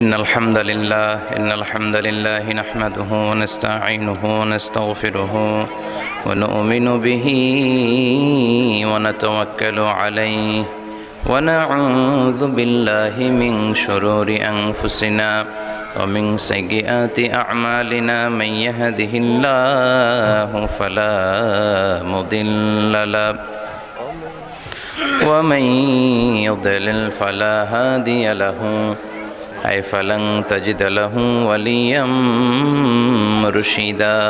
إن الحمد لله نحمده ونستعينه ونستغفره ونؤمن به ونتوكل عليه ونعوذ بالله من شرور أنفسنا ومن سيئات أعمالنا من يهده الله فلا مضل له ومن يضلل فلا هادي له أي فلن تجد له وليا مرشدا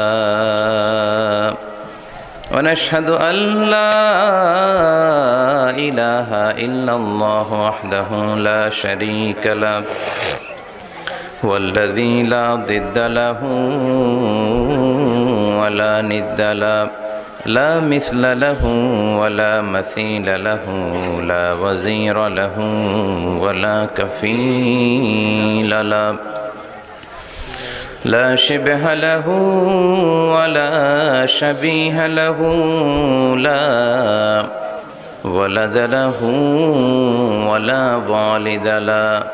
ونشهد أن لا إله إلا الله وحده لا شريك له والذي لا ضد له ولا ند له لا مثل له ولا مثيل له لا وزير له ولا كفيل له لا شبه له ولا شبيه له لا ولد له ولا والد له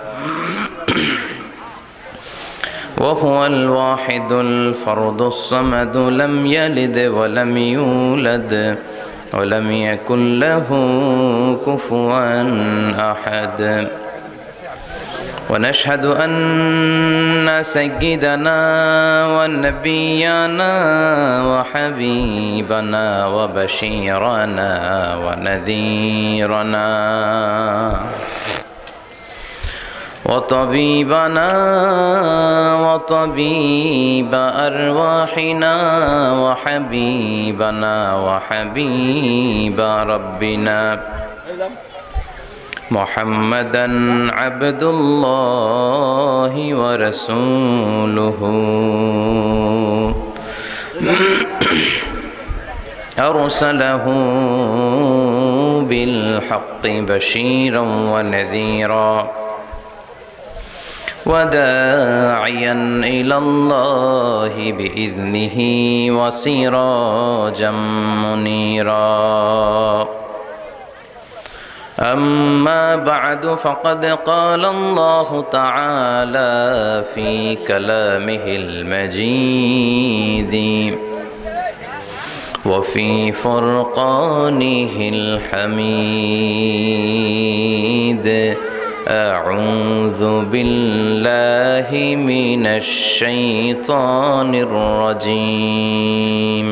وهو الواحد الفرد الصمد لم يلد ولم يولد ولم يكن له كفوا أحد ونشهد أن سيدنا ونبينا وحبيبنا وبشيرنا ونذيرنا وطبيبنا وطبيب أرواحنا وحبيبنا وحبيب ربنا محمدا عبد الله ورسوله أرسله بالحق بشيرا ونذيرا وداعيا إلى الله بإذنه وسراجا منيرا أما بعد فقد قال الله تعالى في كلامه المجيد وفي فرقانه الحميد أعوذ بالله من الشيطان الرجيم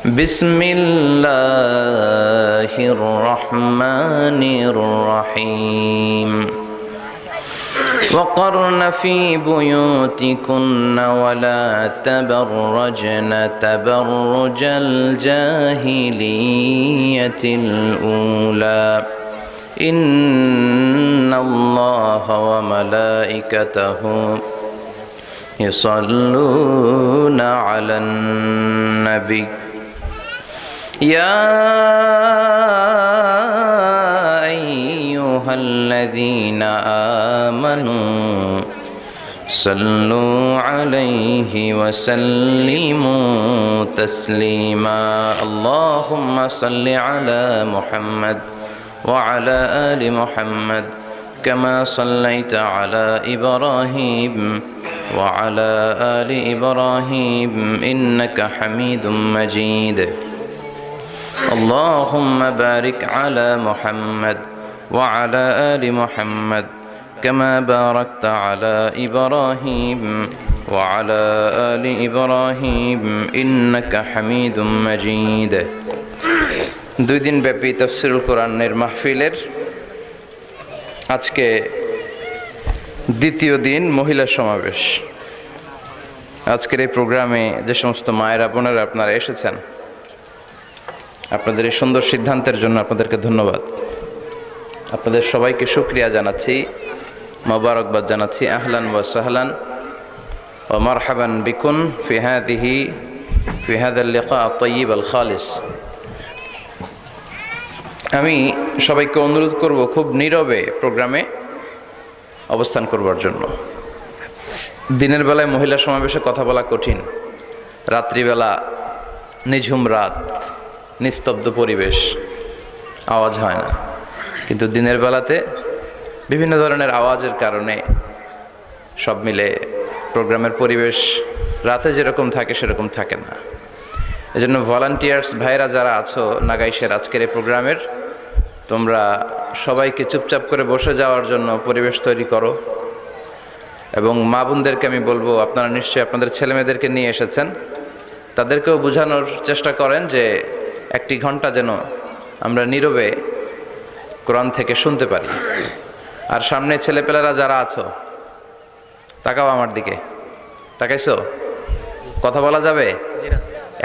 بسم الله الرحمن الرحيم وقرن في بيوتكن ولا تبرجن تبرج الجاهلية الأولى إن الله وملائكته يصلون على النبي يا أيها الذين آمنوا صلوا عليه وسلموا تسليما اللهم صل على محمد وعلى آل محمد كما صليت على إبراهيم وعلى آل إبراهيم إنك حميد مجيد اللهم بارك على محمد وعلى آل محمد كما باركت على إبراهيم وعلى آل إبراهيم إنك حميد مجيد দুই দিন ব্যাপী তাফসীরুল কোরআনের মাহফিলের আজকে দ্বিতীয় দিন মহিলা সমাবেশ। আজকের এই প্রোগ্রামে যে সমস্ত মায়েরা বোনেরা আপনারা এসেছেন, আপনাদের এই সুন্দর সিদ্ধান্তের জন্য আপনাদেরকে ধন্যবাদ। আপনাদের সবাইকে শুকরিয়া জানাচ্ছি, মোবারকবাদ জানাচ্ছি। আহলান ওয়া সাহলান ওয়া মারহাবান বিকুন ফি হাযাল লিকা আত-তাইয়্যিব আল-খালিস। আমি সবাইকে অনুরোধ করব খুব নীরবে প্রোগ্রামে অবস্থান করবার জন্য। দিনের বেলায় মহিলা সমাবেশে কথা বলা কঠিন, রাত্রিবেলা নিঝুম রাত, নিস্তব্ধ পরিবেশ, আওয়াজ হয় না, কিন্তু দিনের বেলাতে বিভিন্ন ধরনের আওয়াজের কারণে সব মিলে প্রোগ্রামের পরিবেশ রাতে যেরকম থাকে সেরকম থাকে না। এজন্য ভলান্টিয়ার্স ভাইরা যারা আছো নাগাইশের আজকের এই প্রোগ্রামের, তোমরা সবাইকে চুপচাপ করে বসে যাওয়ার জন্য পরিবেশ তৈরি করো। এবং মা বোনদেরকে আমি বলবো, আপনারা নিশ্চয়ই আপনাদের ছেলেমেয়েদেরকে নিয়ে এসেছেন, তাদেরকেও বোঝানোর চেষ্টা করেন যে 1 ঘন্টা যেন আমরা নীরবে কোরআন থেকে শুনতে পারি। আর সামনে ছেলেপেলেরা যারা আছো, তাকাও আমার দিকে, তাকাইছো? কথা বলা যাবে?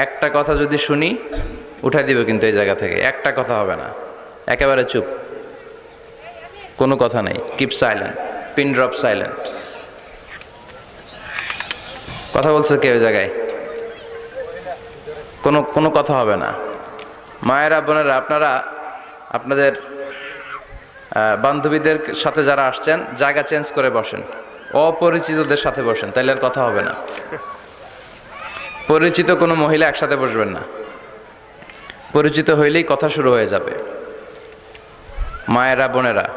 একটা কথা যদি শুনি উঠাই দিবে কিন্তু এই জায়গা থেকে, একটা কথা হবে না, একেবারে চুপ, কোনো কথা নেই, keep silent, pin drop silent. কথা বলছে কেউ জায়গায়? কোনো কথা হবে না। মায়েরা বোনেরা, আপনারা আপনাদের বান্ধবীদের সাথে যারা আসছেন জায়গা চেঞ্জ করে বসেন, অপরিচিতদের সাথে বসেন, তাইলে আর কথা হবে না। পরিচিত কোনো মহিলা একসাথে বসবেন না, পরিচিত হইলেই কথা শুরু হয়ে যাবে। মায়েরা বোনেরা,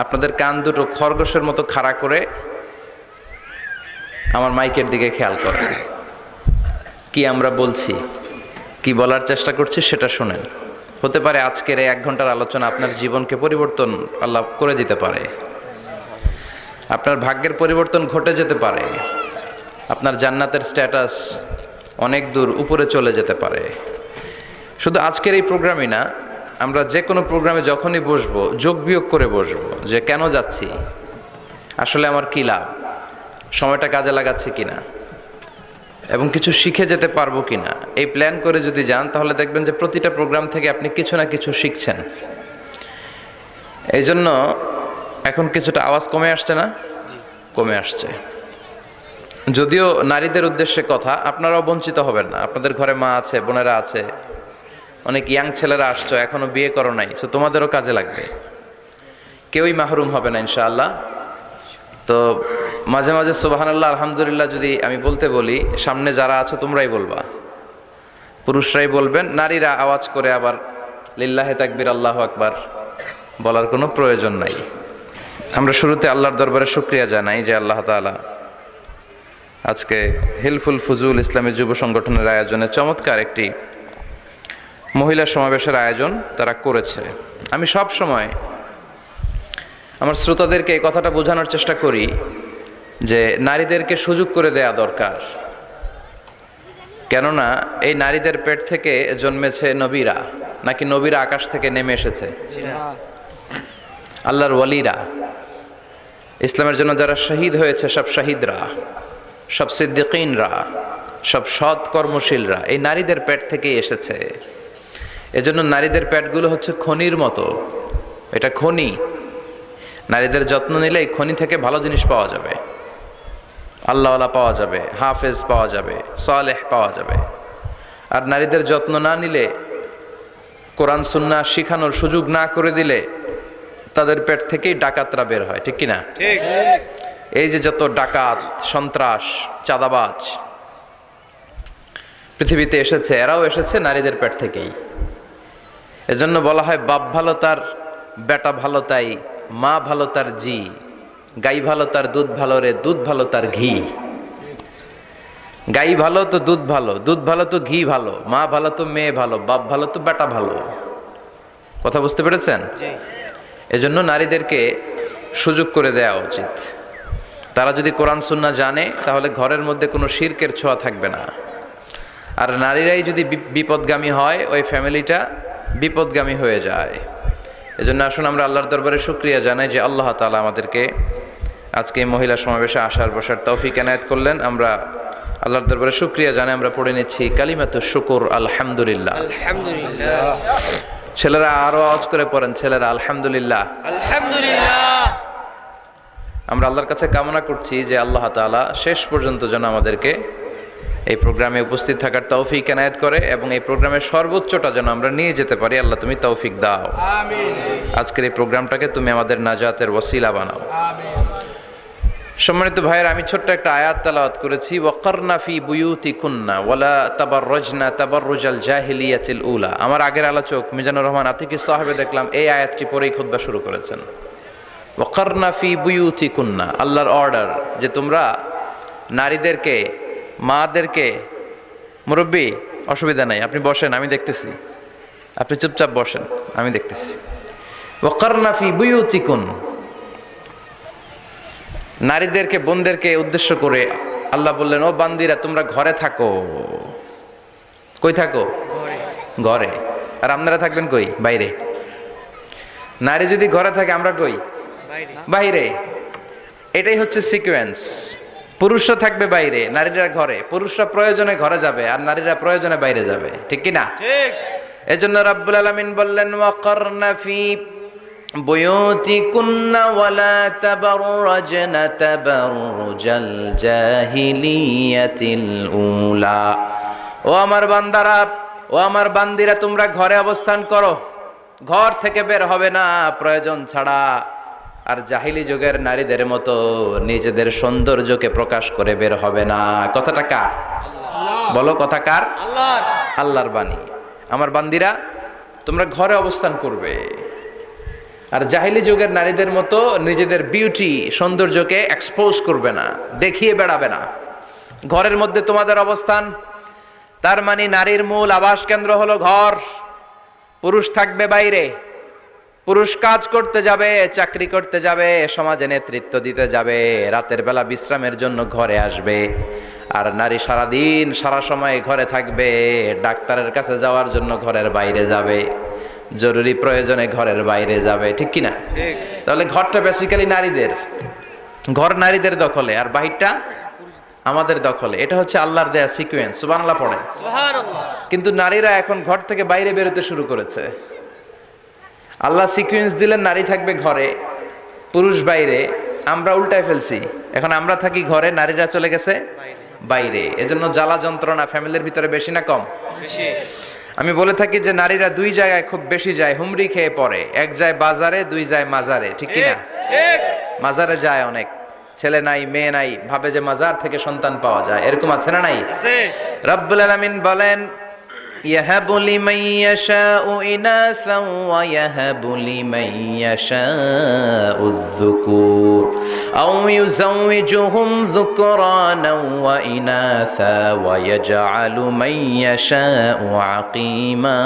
আপনাদের কান দুটো খরগোশের মতো খাড়া করে আমার মাইকের দিকে খেয়াল করেন। কি আমরা বলছি, কি বলার চেষ্টা করছি সেটা শোনেন। হতে পারে আজকের এই 1 ঘন্টার আলোচনা আপনার জীবনকে পরিবর্তন আল্লাহ করে দিতে পারে, আপনার ভাগ্যের পরিবর্তন ঘটে যেতে পারে, আপনার জান্নাতের স্ট্যাটাস অনেক দূর উপরে চলে যেতে পারে। শুধু আজকের এই প্রোগ্রামই না, আমরা যে কোনো প্রোগ্রামে যখনই বসবো যোগ বিয়োগ করে বসবো যে কেন যাচ্ছি, আসলে আমার কী লাভ, সময়টা কাজে লাগাচ্ছি কিনা, এবং কিছু শিখে যেতে পারবো কিনা। এই প্ল্যান করে যদি যান তাহলে দেখবেন যে প্রতিটা প্রোগ্রাম থেকে আপনি কিছু না কিছু শিখছেন। এই জন্য এখন কিছুটা আওয়াজ কমে আসছে না? কমে আসছে। যদিও নারীদের উদ্দেশ্যে কথা, আপনারাও বঞ্চিত হবেন না। আপনাদের ঘরে মা আছে, বোনেরা আছে, অনেক ইয়াং ছেলেরা আসছো, এখনো বিয়ে করো নাই, তো তোমাদেরও কাজে লাগবে, কেউই মাহরুম হবে না ইনশাআল্লাহ। তো মাঝে মাঝে সুবহানাল্লাহ আলহামদুলিল্লাহ যদি আমি বলতে বলি, সামনে যারা আছো তোমরাই বলবা, পুরুষরাই বলবেন, নারীরা আওয়াজ করে আবার লিল্লাহে তাকবীর আল্লাহু আকবার বলার কোনো প্রয়োজন নাই। আমরা শুরুতে আল্লাহর দরবারে শুকরিয়া জানাই যে আল্লাহ তাআলা আজকে হিলফুল ফুজুল ইসলামী যুব সংগঠনের আয়োজনে চমৎকার একটি মহিলা সমাবেশের আয়োজন তারা করেছে। আমি সব সময় আমার শ্রোতাদেরকে এই কথাটা বোঝানোর চেষ্টা করি যে নারীদেরকে সুযোগ করে দেয়া দরকার। কেননা এই নারীদের পেট থেকে জন্মেছে নবীরা, নাকি নবীরা আকাশ থেকে নেমে এসেছে? আল্লাহর ওয়ালিরা, ইসলামের জন্য যারা শহীদ হয়েছে, সব শহীদরা, সব সিদ্দিকিনরা, সব সৎ কর্মশীলরা এই নারীদের পেট থেকেই এসেছে। এজন্য নারীদের পেটগুলো হচ্ছে খনির মতো, এটা খনি। নারীদের যত্ন নিলে এই খনি থেকে ভালো জিনিস পাওয়া যাবে, আল্লাহওয়ালা পাওয়া যাবে, হাফেজ পাওয়া যাবে, সালেহ পাওয়া যাবে। আর নারীদের যত্ন না নিলে, কোরআন সুন্নাহ শিখানোর সুযোগ না করে দিলে তাদের পেট থেকেই ডাকাতরা বের হয়, ঠিক কিনা? এই যে যত ডাকাত, সন্ত্রাস, চাঁদাবাজ পৃথিবীতে এসেছে, এরাও এসেছে নারীদের পেট থেকেই। এজন্য বলা হয়, বাপ ভালো তার বেটা ভালো তাই, মা ভালো তার জি, গাই ভালো তার দুধ ভালো রে, দুধ ভালো তার ঘি। গাই ভালো তো দুধ ভালো, দুধ ভালো তো ঘি ভালো, মা ভালো তো মেয়ে ভালো, বাপ ভালো তো বেটা ভালো। কথা বুঝতে পেরেছেন? এজন্য নারীদেরকে সুযোগ করে দেওয়া উচিত। তারা যদি কোরআন সুন্নাহ জানে তাহলে ঘরের মধ্যে কোনো শিরকের ছোঁয়া থাকবে না। আর নারীরাই যদি বিপদগামী হয়, ওই ফ্যামিলিটা বিপদগামী হয়ে যায়। এজন্য আসুন আমরা আল্লাহর দরবারে শুকরিয়া জানাই যে আল্লাহ তাআলা আমাদেরকে আজকে এই মহিলা সমাবেশে আসার বসার তৌফিক এনায়েত করলেন। আমরা আল্লাহর দরবারে শুকরিয়া জানাই। আমরা পড়ে নিচ্ছি কালিমাতুশ শুকর, আলহামদুলিল্লাহ। আলহামদুলিল্লাহ। ছেলেরা আরো আওয়াজ করে পড়েন, ছেলেরা আলহামদুলিল্লাহ। আলহামদুলিল্লাহ। আমরা আল্লাহর কাছে কামনা করছি যে আল্লাহ তাআলা শেষ পর্যন্ত যেন আমাদেরকে এই প্রোগ্রামে উপস্থিত থাকার তৌফিক এনায়েত করে এবং এই প্রোগ্রামের সর্বোচ্চটা যেন আমরা নিয়ে যেতে পারি। আল্লাহ তুমি তৌফিক দাও। আমিন। আজকের এই প্রোগ্রামটাকে তুমি আমাদের নাজাতের ওসিলা বানাও। আমিন। সম্মানিত ভাইয়ের, আমি ছোট্ট একটা আয়াত তেলাওয়াত করেছি, ওয়াকারনা ফি বুয়ুতিকুন্না ওয়ালা তাবাররাজনা তাবাররুজাল জাহিলিয়াতিল উলা। আমার আগের আলোচক মিজানুর রহমান আতিকি সাহেব দেখলাম এই আয়াতটি পরেই খুতবা শুরু করেছেন। ওয়াকারনা ফি বুয়ুতিকুন্না, আল্লাহর অর্ডার যে তোমরা নারীদেরকে, মাদেরকে, মুরব্বী অসুবিধা নাই, আপনি বসেন, আমি দেখতেছি, আপনি চুপচাপ বসেন, আমি দেখতেছি। ওয়াকারনা ফি বুয়ুতিকুন, নারীদেরকে, বোনদেরকে উদ্দেশ্য করে আল্লাহ বললেন, ও বান্দিরা তোমরা ঘরে থাকো। কই থাকো? ঘরে। আর আপনারা থাকবেন কই? বাইরে। নারী যদি ঘরে থাকে, আমরা কই? বাইরে। এটাই হচ্ছে সিকোয়েন্স। পুরুষরা থাকবে বাইরে, নারীরা ঘরে। পুরুষরা প্রয়োজনে ঘরে যাবে আর নারীরা প্রয়োজনে বাইরে যাবে, ঠিক কি না? ঠিক। এজন্য রাব্বুল আলামিন বললেন, ওয়াকারনা ফি বুয়ুতিকুন্না ওয়ালা তাবাররাজনা তাবাররুজাল জাহিলিয়াতিল উলা। ও আমার বান্দারা, ও আমার বান্দিরা, তোমরা ঘরে অবস্থান করো, ঘর থেকে বের হবে না প্রয়োজন ছাড়া। আর জাহিলি যুগের নারীদের মতো নিজেদের সৌন্দর্যকে প্রকাশ করে বের হবে না। কথাটা কার? বলো, কথা কার? আল্লাহর। আল্লাহর বাণী। আমার বান্দিরা তোমরা ঘরে অবস্থান করবে, আর জাহিলি যুগের নারীদের মতো নিজেদের বিউটি, সৌন্দর্যকে এক্সপোজ করবে না, দেখিয়ে বেড়াবে না। ঘরের মধ্যে তোমাদের অবস্থান, তার মানে নারীর মূল আবাস কেন্দ্র হলো ঘর। পুরুষ থাকবে বাইরে, পুরুষ কাজ করতে যাবে, চাকরি করতে যাবে, সমাজে নেতৃত্ব দিতে যাবে, রাতের বেলা বিশ্রামের জন্য ঘরে আসবে। আর নারী সারাদিন সারা সময় ঘরে থাকবে, ডাক্তারের কাছে যাওয়ার জন্য ঘরের বাইরে যাবে, জরুরি প্রয়োজনে ঘরের বাইরে যাবে, ঠিক কিনা? তাহলে ঘরটা বেসিক্যালি নারীদের, ঘর নারীদের দখলে আর বাহিরটা আমাদের দখলে। এটা হচ্ছে আল্লাহর দেয়া সিকোয়েন্স। সুবহানাল্লাহ পড়ে। সুবহানাল্লাহ। কিন্তু নারীরা এখন ঘর থেকে বাইরে বেরোতে শুরু করেছে। আল্লাহ সিকোয়েন্স দিলেন, নারী থাকবে ঘরে, পুরুষ বাইরে। আমরা উল্টায় ফেলছি, এখন আমরা থাকি ঘরে, নারীরা চলে গেছে বাইরে। এজন্য জ্বালা যন্ত্রণা ফ্যামিলির ভিতরে বেশি না কম? বেশি। আমি বলে থাকি যে নারীরা দুই জায়গায় খুব বেশি যায়, হুমড়ি খেয়ে পড়ে। এক যায় বাজারে, দুই যায় মাজারে, ঠিক কিনা? ঠিক। মাজারে যায় অনেক, ছেলে নাই মেয়ে নাই, ভাবে যে মাজার থেকে সন্তান পাওয়া যায়। এরকম আছে না নাই? আছে। রব্বুল আলামিন বলেন, ইয়াহাবু লিমান ইয়াশাউ ইনাসা ওয়া ইয়াহাবু লিমান ইয়াশাউ যুকুর আও ইউযাওয়িজুহুম যুকরানা ওয়া ইনাসা ওয়া ইয়াজআলু মান ইয়াশাউ আকীমা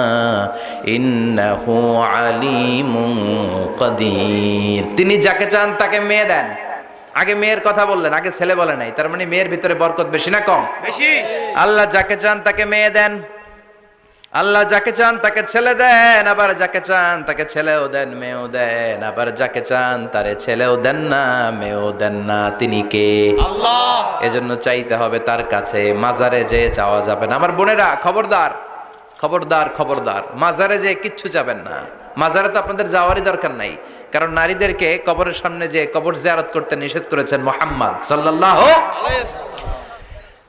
ইন্নাহু আলীমুন কাদির। তিনি যাকে চান তাকে মেয়ে দেন। আগে মেয়ের কথা বললেন, আগে ছেলে বলে নাই। তার মানে মেয়ের ভিতরে বরকত বেশি না কম? বেশি। আল্লাহ যাকে চান তাকে মেয়ে দেন, আল্লাহ যাকে চান তাকে ছেলে দেন, আবার যাকে চান তাকে ছেলেও দেন, মেয়েও দেন, আবার যাকে চান তারে ছেলেও দেন না, মেয়েও দেন না। তিনি কে? আল্লাহ। এজন্য চাইতে হবে তার কাছে, মাজারে যে চাওয়া যাবে না। আমার বোনেরা খবরদার, খবরদার, খবরদার, মাজারে যে কিচ্ছু যাবেন না। মাজারে তো আপনাদের যাওয়ারই দরকার নাই, কারণ নারীদেরকে কবরের সামনে যে কবর জিয়ারত করতে নিষেধ করেছেন মুহাম্মদ সাল্লাল্লাহু।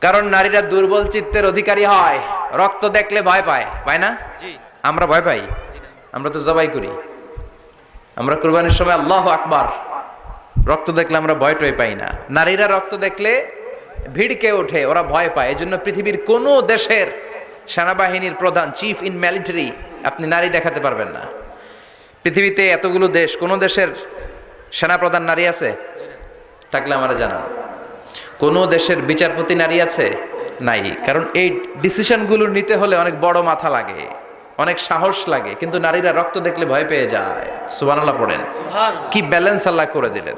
কারণ নারীরা দুর্বল চিত্তের অধিকারী হয়, রক্ত দেখলে ভয় পায়, পায় না? জি। আমরা ভয় পাই? আমরা তো জবাই করি, আমরা কুরবানির সময় আল্লাহু আকবার, রক্ত দেখলে আমরা ভয় টয় পাই না। নারীরা রক্ত দেখলে ভিড়কে ওঠে, ওরা ভয় পায়। এজন্য পৃথিবীর কোন দেশের সেনাবাহিনীর প্রধান, চিফ ইন মিলিটারি, আপনি নারী দেখাতে পারবেন না। পৃথিবীতে এতগুলো দেশ, কোন দেশের সেনাপ্রধান নারী আছে? থাকলে আমরা জানান। কোন দেশের বিচারপতি নারী আছে? নাই। কারণ এই ডিসিশনগুলো নিতে হলে অনেক বড় মাথা লাগে, অনেক সাহস লাগে। কিন্তু নারীরা রক্ত দেখলে ভয় পেয়ে যায়। সুবহানাল্লাহ পড়েন। কি ব্যালেন্স আল্লাহ করে দিলেন।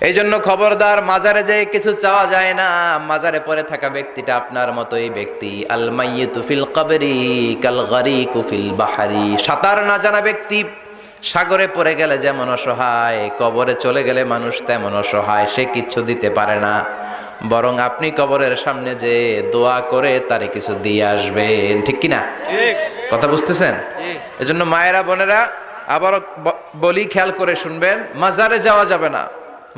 এই জন্য খবরদার, মাজারে যে কিছু চাওয়া যায় না। মাজারে পড়ে থাকা ব্যক্তিটা আপনার মতোই ব্যক্তি। আল মাইয়িতু ফিল কবরি কাল গারিকু ফিল বাহরি। সাঁতার না জানা ব্যক্তি সাগরে পড়ে গেলে যেমন অসহায়, কবরে চলে গেলে মানুষ তেমন অসহায়। সে কিচ্ছু দিতে পারে না, বরং আপনি কবরের সামনে যে দোয়া করে তারে কিছু দিয়ে আসবেন, ঠিক কিনা? ঠিক। কথা বুঝতেছেন? এজন্য মায়েরা, বোনেরা, আবারও বলি, খেয়াল করে শুনবেন, মাজারে যাওয়া যাবে না,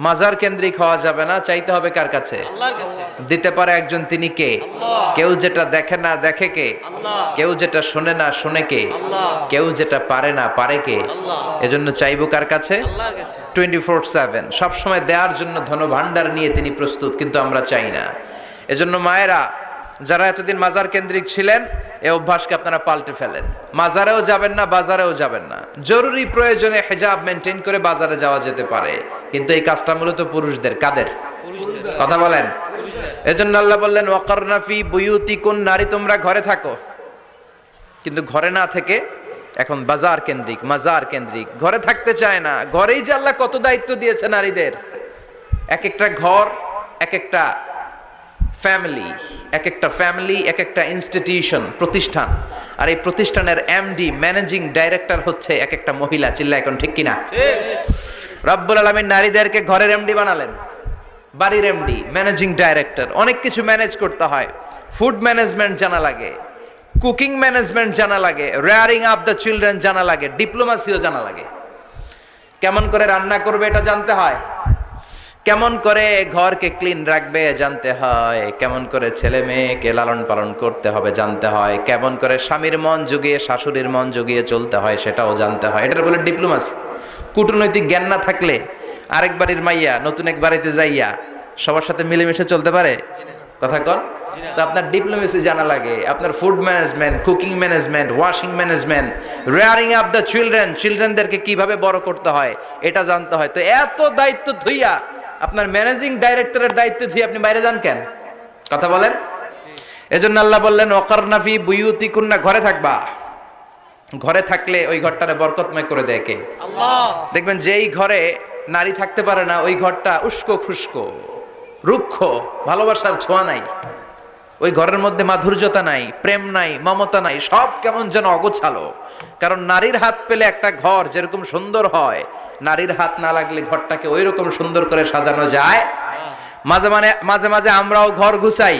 মাজার কেন্দ্রিক হওয়া যাবে না। চাইতে হবে কার কাছে? আল্লাহর কাছে। দিতে পারে একজন, তিনি কে? আল্লাহ। কেউ যেটা দেখে না দেখে কে? আল্লাহ। কেউ যেটা শোনে না শোনে কে? আল্লাহ। কেউ যেটা পারে না পারে কে? আল্লাহ। এজন্য চাইবো কার কাছে? আল্লাহর কাছে। 24/7 সব সময় দেওয়ার জন্য ধন ভান্ডার নিয়ে তিনি প্রস্তুত, কিন্তু আমরা চাই না। এজন্য মায়েরা যারা এতদিন মাজার কেন্দ্রিক ছিলেন, এই অভ্যাসকে আপনারা পাল্টে ফেলেন। মাজারেও যাবেন না, বাজারেও যাবেন না, জরুরি প্রয়োজনে হিজাব মেনটেন করে বাজারে যাওয়া যেতে পারে, কিন্তু এই কাজটা মূলত পুরুষদের। কাদের? কথা বলেন। এজন্য আল্লাহ বললেন ওয়াকারনা ফি বুয়ুতিকুন, নারী তোমরা ঘরে থাকো। কিন্তু ঘরে না থেকে এখন বাজার কেন্দ্রিক, মাজার কেন্দ্রিক, ঘরে থাকতে চায় না। ঘরেই যে আল্লাহ কত দায়িত্ব দিয়েছে নারীদের। এক একটা ঘর এক একটা ফ্যামিলি, এক একটা ফ্যামিলি এক একটা ইনস্টিটিউশন, প্রতিষ্ঠান। আর এই প্রতিষ্ঠানের এমডি, ম্যানেজিং ডাইরেক্টর হচ্ছে এক একটা মহিলা। চিল্লা এখন ঠিক কিনা? রব্বুল আলামিন নারীদেরকে ঘরের এমডি বানালেন, বাড়ির এমডি, ম্যানেজিং ডাইরেক্টর। অনেক কিছু ম্যানেজ করতে হয়। ফুড ম্যানেজমেন্ট জানা লাগে, কুকিং ম্যানেজমেন্ট জানা লাগে, রেয়ারিং আপ দ্য চিলড্রেন জানা লাগে, ডিপ্লোমাসিও জানা লাগে। কেমন করে রান্না করবে এটা জানতে হয়, কেমন করে ঘরকে ক্লিন রাখবে জানতে হয়, কেমন করে ছেলে মেয়েকে লালন পালন করতে হবে জানতে হয়, কেমন করে স্বামীর মন জুগিয়ে শাশুড়ির মন জুগিয়ে চলতে হয় সেটাও জানতে হয়। এটা বলে ডিপ্লোমাসি। কূটনৈতিক জ্ঞান না থাকলে আরেক বাড়ির মাইয়া নতুন এক বাড়িতে যাইয়া সবার সাথে মিলেমিশে চলতে পারে? কথা কন। তো আপনার ডিপ্লোমেসি জানা লাগে, আপনার food management, cooking management, washing management, rearing up the children, চিলড্রেনদেরকে কিভাবে বড় করতে হয় এটা জানতে হয়। তো এত দায়িত্ব ধুইয়া আপনার ম্যানেজিং ডাইরেক্টরের দায়িত্ব দিয়ে আপনি বাইরে যান কেন? কথা বলেন। এজন্য আল্লাহ বললেন ওয়াকারনা ফি বুয়ুতিকুন্না, ঘরে থাকবা। ঘরে থাকলে ওই ঘরটারে বরকতময় করে দেয় কে? আল্লাহ। দেখবেন যেই ঘরে নারী থাকতে পারে না ওই ঘরটা উস্কো খুস্কো, রুক্ষ, ভালোবাসার ছোঁয়া নাই, ওই ঘরের মধ্যে মাধুর্যতা নাই, প্রেম নাই, মমতা নাই, সব কেমন যেন অগোছালো। কারণ নারীর হাত পেলে একটা ঘর যেরকম সুন্দর হয়, নারীর হাত না লাগলে ঘরটাকে ওই রকম সুন্দর করে সাজানো যায়। মাঝে মাঝে আমরাও ঘর গুছাই,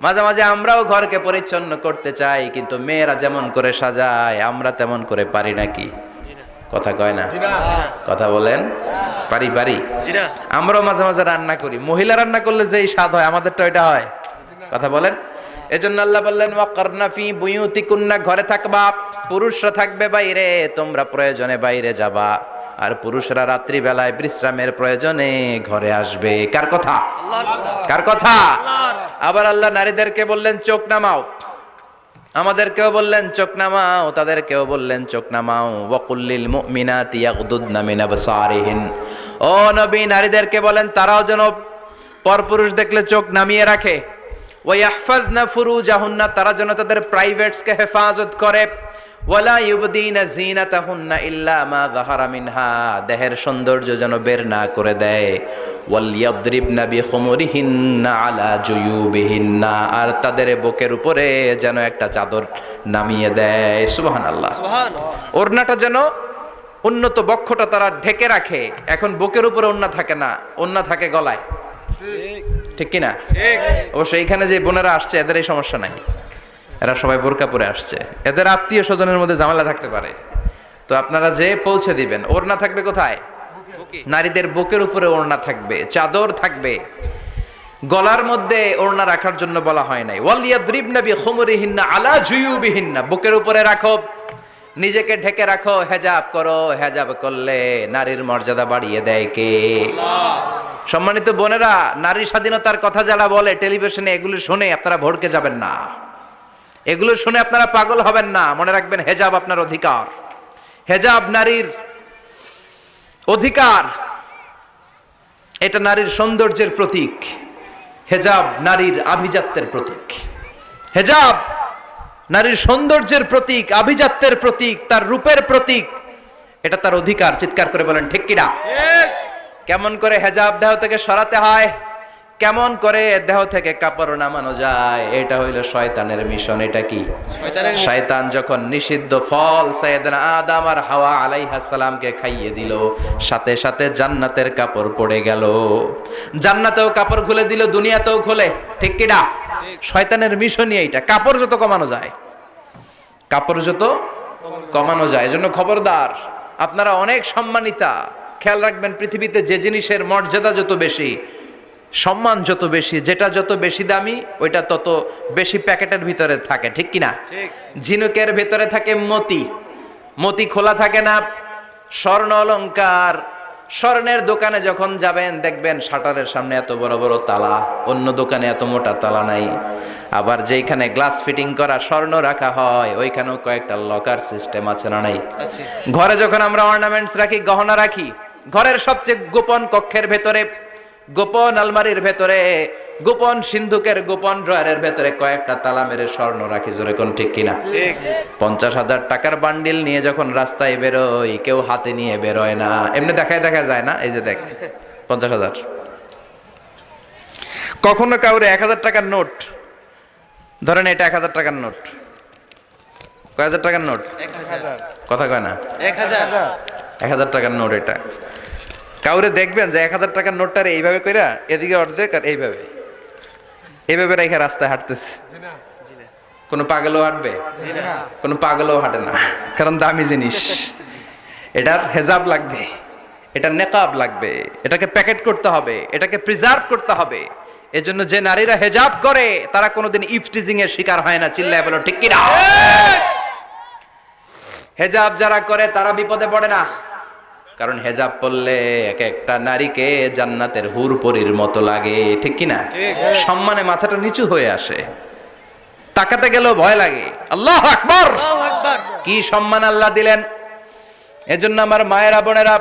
মাঝে মাঝে আমরাও ঘরকে পরিচ্ছন্ন করতে চাই, কিন্তু মেয়েরা যেমন করে সাজায় আমরা তেমন করে পারি নাকি? কথা কয় না? কথা বলেন। পারি? আমরাও মাঝে মাঝে রান্না করি, মহিলা রান্না করলে যেই স্বাদ হয় আমাদেরটা ওইটা হয়? কথা বলেন। এজন্য আল্লাহ বললেন ওয়াকারনা ফি বুয়ুতিকুন্না, ঘরে থাকবা। পুরুষরা থাকবে বাইরে, তোমরা প্রয়োজনে বাইরে যাবা। আর পুরুষরা রাত্রি বেলায় বিশ্রামের প্রয়োজনে ঘরে আসবে। কার কথা? কার কথা? আবার আল্লাহ নারীদেরকে বললেন চোখ নামাও, আমাদেরকেও বললেন চোখ নামাও, তাদেরকেও বললেন চোখ নামাও। ওয়াকুল্লিল মুমিনাতি ইয়াগদুদনা মিন আবসারিহিন, ও নবী নারীদেরকে বলেন তারাও যেন পরপুরুষ দেখলে চোখ নামিয়ে রাখে। ওয়া ইয়াহফাজনা ফুরুজাহুন্না, তারা যেন তাদের প্রাইভেটসকে হেফাজত করে। ওয়ালা ইউবদিনা জিনাতাহুন্না ইল্লা মা যাহারা মিনহা, দেহের সৌন্দর্য যেন বের না করে দেয়। ওয়াল ইয়াদরিবনা বিখুমুরিহিন্না আলা জুয়ুবিহিন্না, আর তাদের বুকের উপরে যেন একটা চাদর নামিয়ে দেয়। সুবহানাল্লাহ। ওড়নাটা যেন উন্নত বক্ষটা তারা ঢেকে রাখে। এখন বুকের উপরে ওড়না থাকে না, ওড়না থাকে গলায়। ঠিক কিনা? অবশ্য এইখানে যে বোনেরা আসছে এদের এই সমস্যা নাই, এরা সবাই বোরকা পরে আসছে। এদের আত্মীয় স্বজনের মধ্যে ঝামেলা থাকতে পারে, তো আপনারা যে পৌঁছে দিবেন। ওড়না থাকবে কোথায়? নারীদের বুকের উপরে ওড়না থাকবে, চাদর থাকবে। গলার মধ্যে ওড়না রাখার জন্য বলা হয় নাই। ওয়ালিয়াদরিবনা বিখুমুরিহিন্না আলা জুয়ুবিহিন্না, বুকের উপরে রাখো, নিজেকে ঢেকে রাখো, হেজাব করো। হেজাব করলে নারীর মর্যাদা বাড়িয়ে দেয় কে? আল্লাহ। সম্মানিত বোনেরা, নারী স্বাধীনতার কথা যারা বলে টেলিভিশনে, এগুলো শুনে আপনারা ভড়কে যাবেন না, এগুলো শুনে আপনারা পাগল হবেন না। মনে রাখবেন হেজাব আপনার অধিকার, হেজাব নারীর অধিকার, এটা নারীর সৌন্দর্যের প্রতীক। হেজাব নারীর আভিজাত্যের প্রতীক। হেজাব নারীর সৌন্দর্যের প্রতীক, আভিজাত্যের প্রতীক, তার রূপের প্রতীক। এটা তার অধিকার। চিৎকার করে বলেন ঠিক কিনা? কেমন করে হেজাব দেহ থেকে সরাতে হয়, কেমন করে দেহ থেকে কাপড় নামানো যায়, এটা হইল শয়তানের মিশন। এটা কি? শয়তান যখন নিষিদ্ধ ফল সাইয়েদনা আদম আর হাওয়া আলাইহিস সালামকে খাইয়ে দিল, সাথে সাথে জান্নাতের কাপড় পড়ে গেল। জান্নাতেও কাপড় খুলে দিল, দুনিয়াতেও খুলে। ঠিক কিনা? শয়তানের মিশনই এইটা। কাপড় যত কমানো যায়, কাপড় যত কমানো যায়। এজন্য খবরদার, আপনারা অনেক সম্মানিতা। খেয়াল রাখবেন, পৃথিবীতে যে জিনিসের মর্যাদা যত বেশি, সম্মান যত বেশি, যেটা যত বেশি দামি, ওইটা তত বেশি প্যাকেটের ভিতরে থাকে। ঠিক কিনা? ঝিনুকের ভিতরে থাকে মতি, মতি খোলা থাকে না। স্বর্ণ অলংকার, স্বর্ণের দোকানে যখন যাবেন দেখবেন শাটারের সামনে এত বড় বড় তালা, অন্য দোকানে এত মোটা তালা নাই। আবার যেখানে গ্লাস ফিটিং করা স্বর্ণ রাখা হয় ওইখানেও কয়েকটা লকার সিস্টেম আছে না নাই? আছে। ঘরে যখন আমরা অর্নামেন্টস রাখি, গহনা রাখি, ঘরের সবচেয়ে গোপন কক্ষের ভেতরে, গোপন আলমারির ভেতরে, গোপন সিন্ধুকের গোপন ড্রয়ারের ভেতরে কয়েকটা তালা মেরে স্বর্ণ রাখি। জোরে কোন ঠিক কিনা? ঠিক। 50,000 টাকার বান্ডিল নিয়ে যখন রাস্তায় বেরোই, কেউ হাতে নিয়ে বেরোয় না, এমনি দেখায় দেখা যায় না? এই যে দেখ 50,000। কখনো কাউরে 1,000 টাকার নোট ধরেন, এটা 1,000 টাকার নোট, কয় হাজার টাকার নোট? 1000 কথা কয় না? 1000 1,000 টাকার নোট। এটা কাউরে দেখবেন যে 1,000 টাকার নোটটারে এইভাবে কইরা এদিকে অর্ধেক আর এইভাবে এইভাবে রেখে রাস্তায় হাঁটতেছে। কোনো পাগলও হাঁটবে? কোনো পাগলও হাঁটে না, কারণ দামি জিনিস। এটার হেজাব লাগবে, এটার নেকাব লাগবে, এটাকে প্যাকেট করতে হবে, এটাকে প্রিজার্ভ করতে হবে। এজন্য যে নারীরা হেজাব করে তারা কোনোদিন ইফটিজিং এর শিকার হয় না। চিল্লায় বলো ঠিক কিনা? হেজাব যারা করে তারা বিপদে পড়ে না, কারণ হেজাব পরলে এক একটা নারীকে জান্নাতের হুর পরীর মতো লাগে। ঠিক কিনা? সম্মানে মাথাটা নিচু হয়ে আসে, তাকাতে গেলেও ভয় লাগে। আল্লাহু আকবার! আল্লাহু আকবার। কি সম্মান আল্লাহ দিলেন! এজন্য আমার মায়েরা বোনেরা,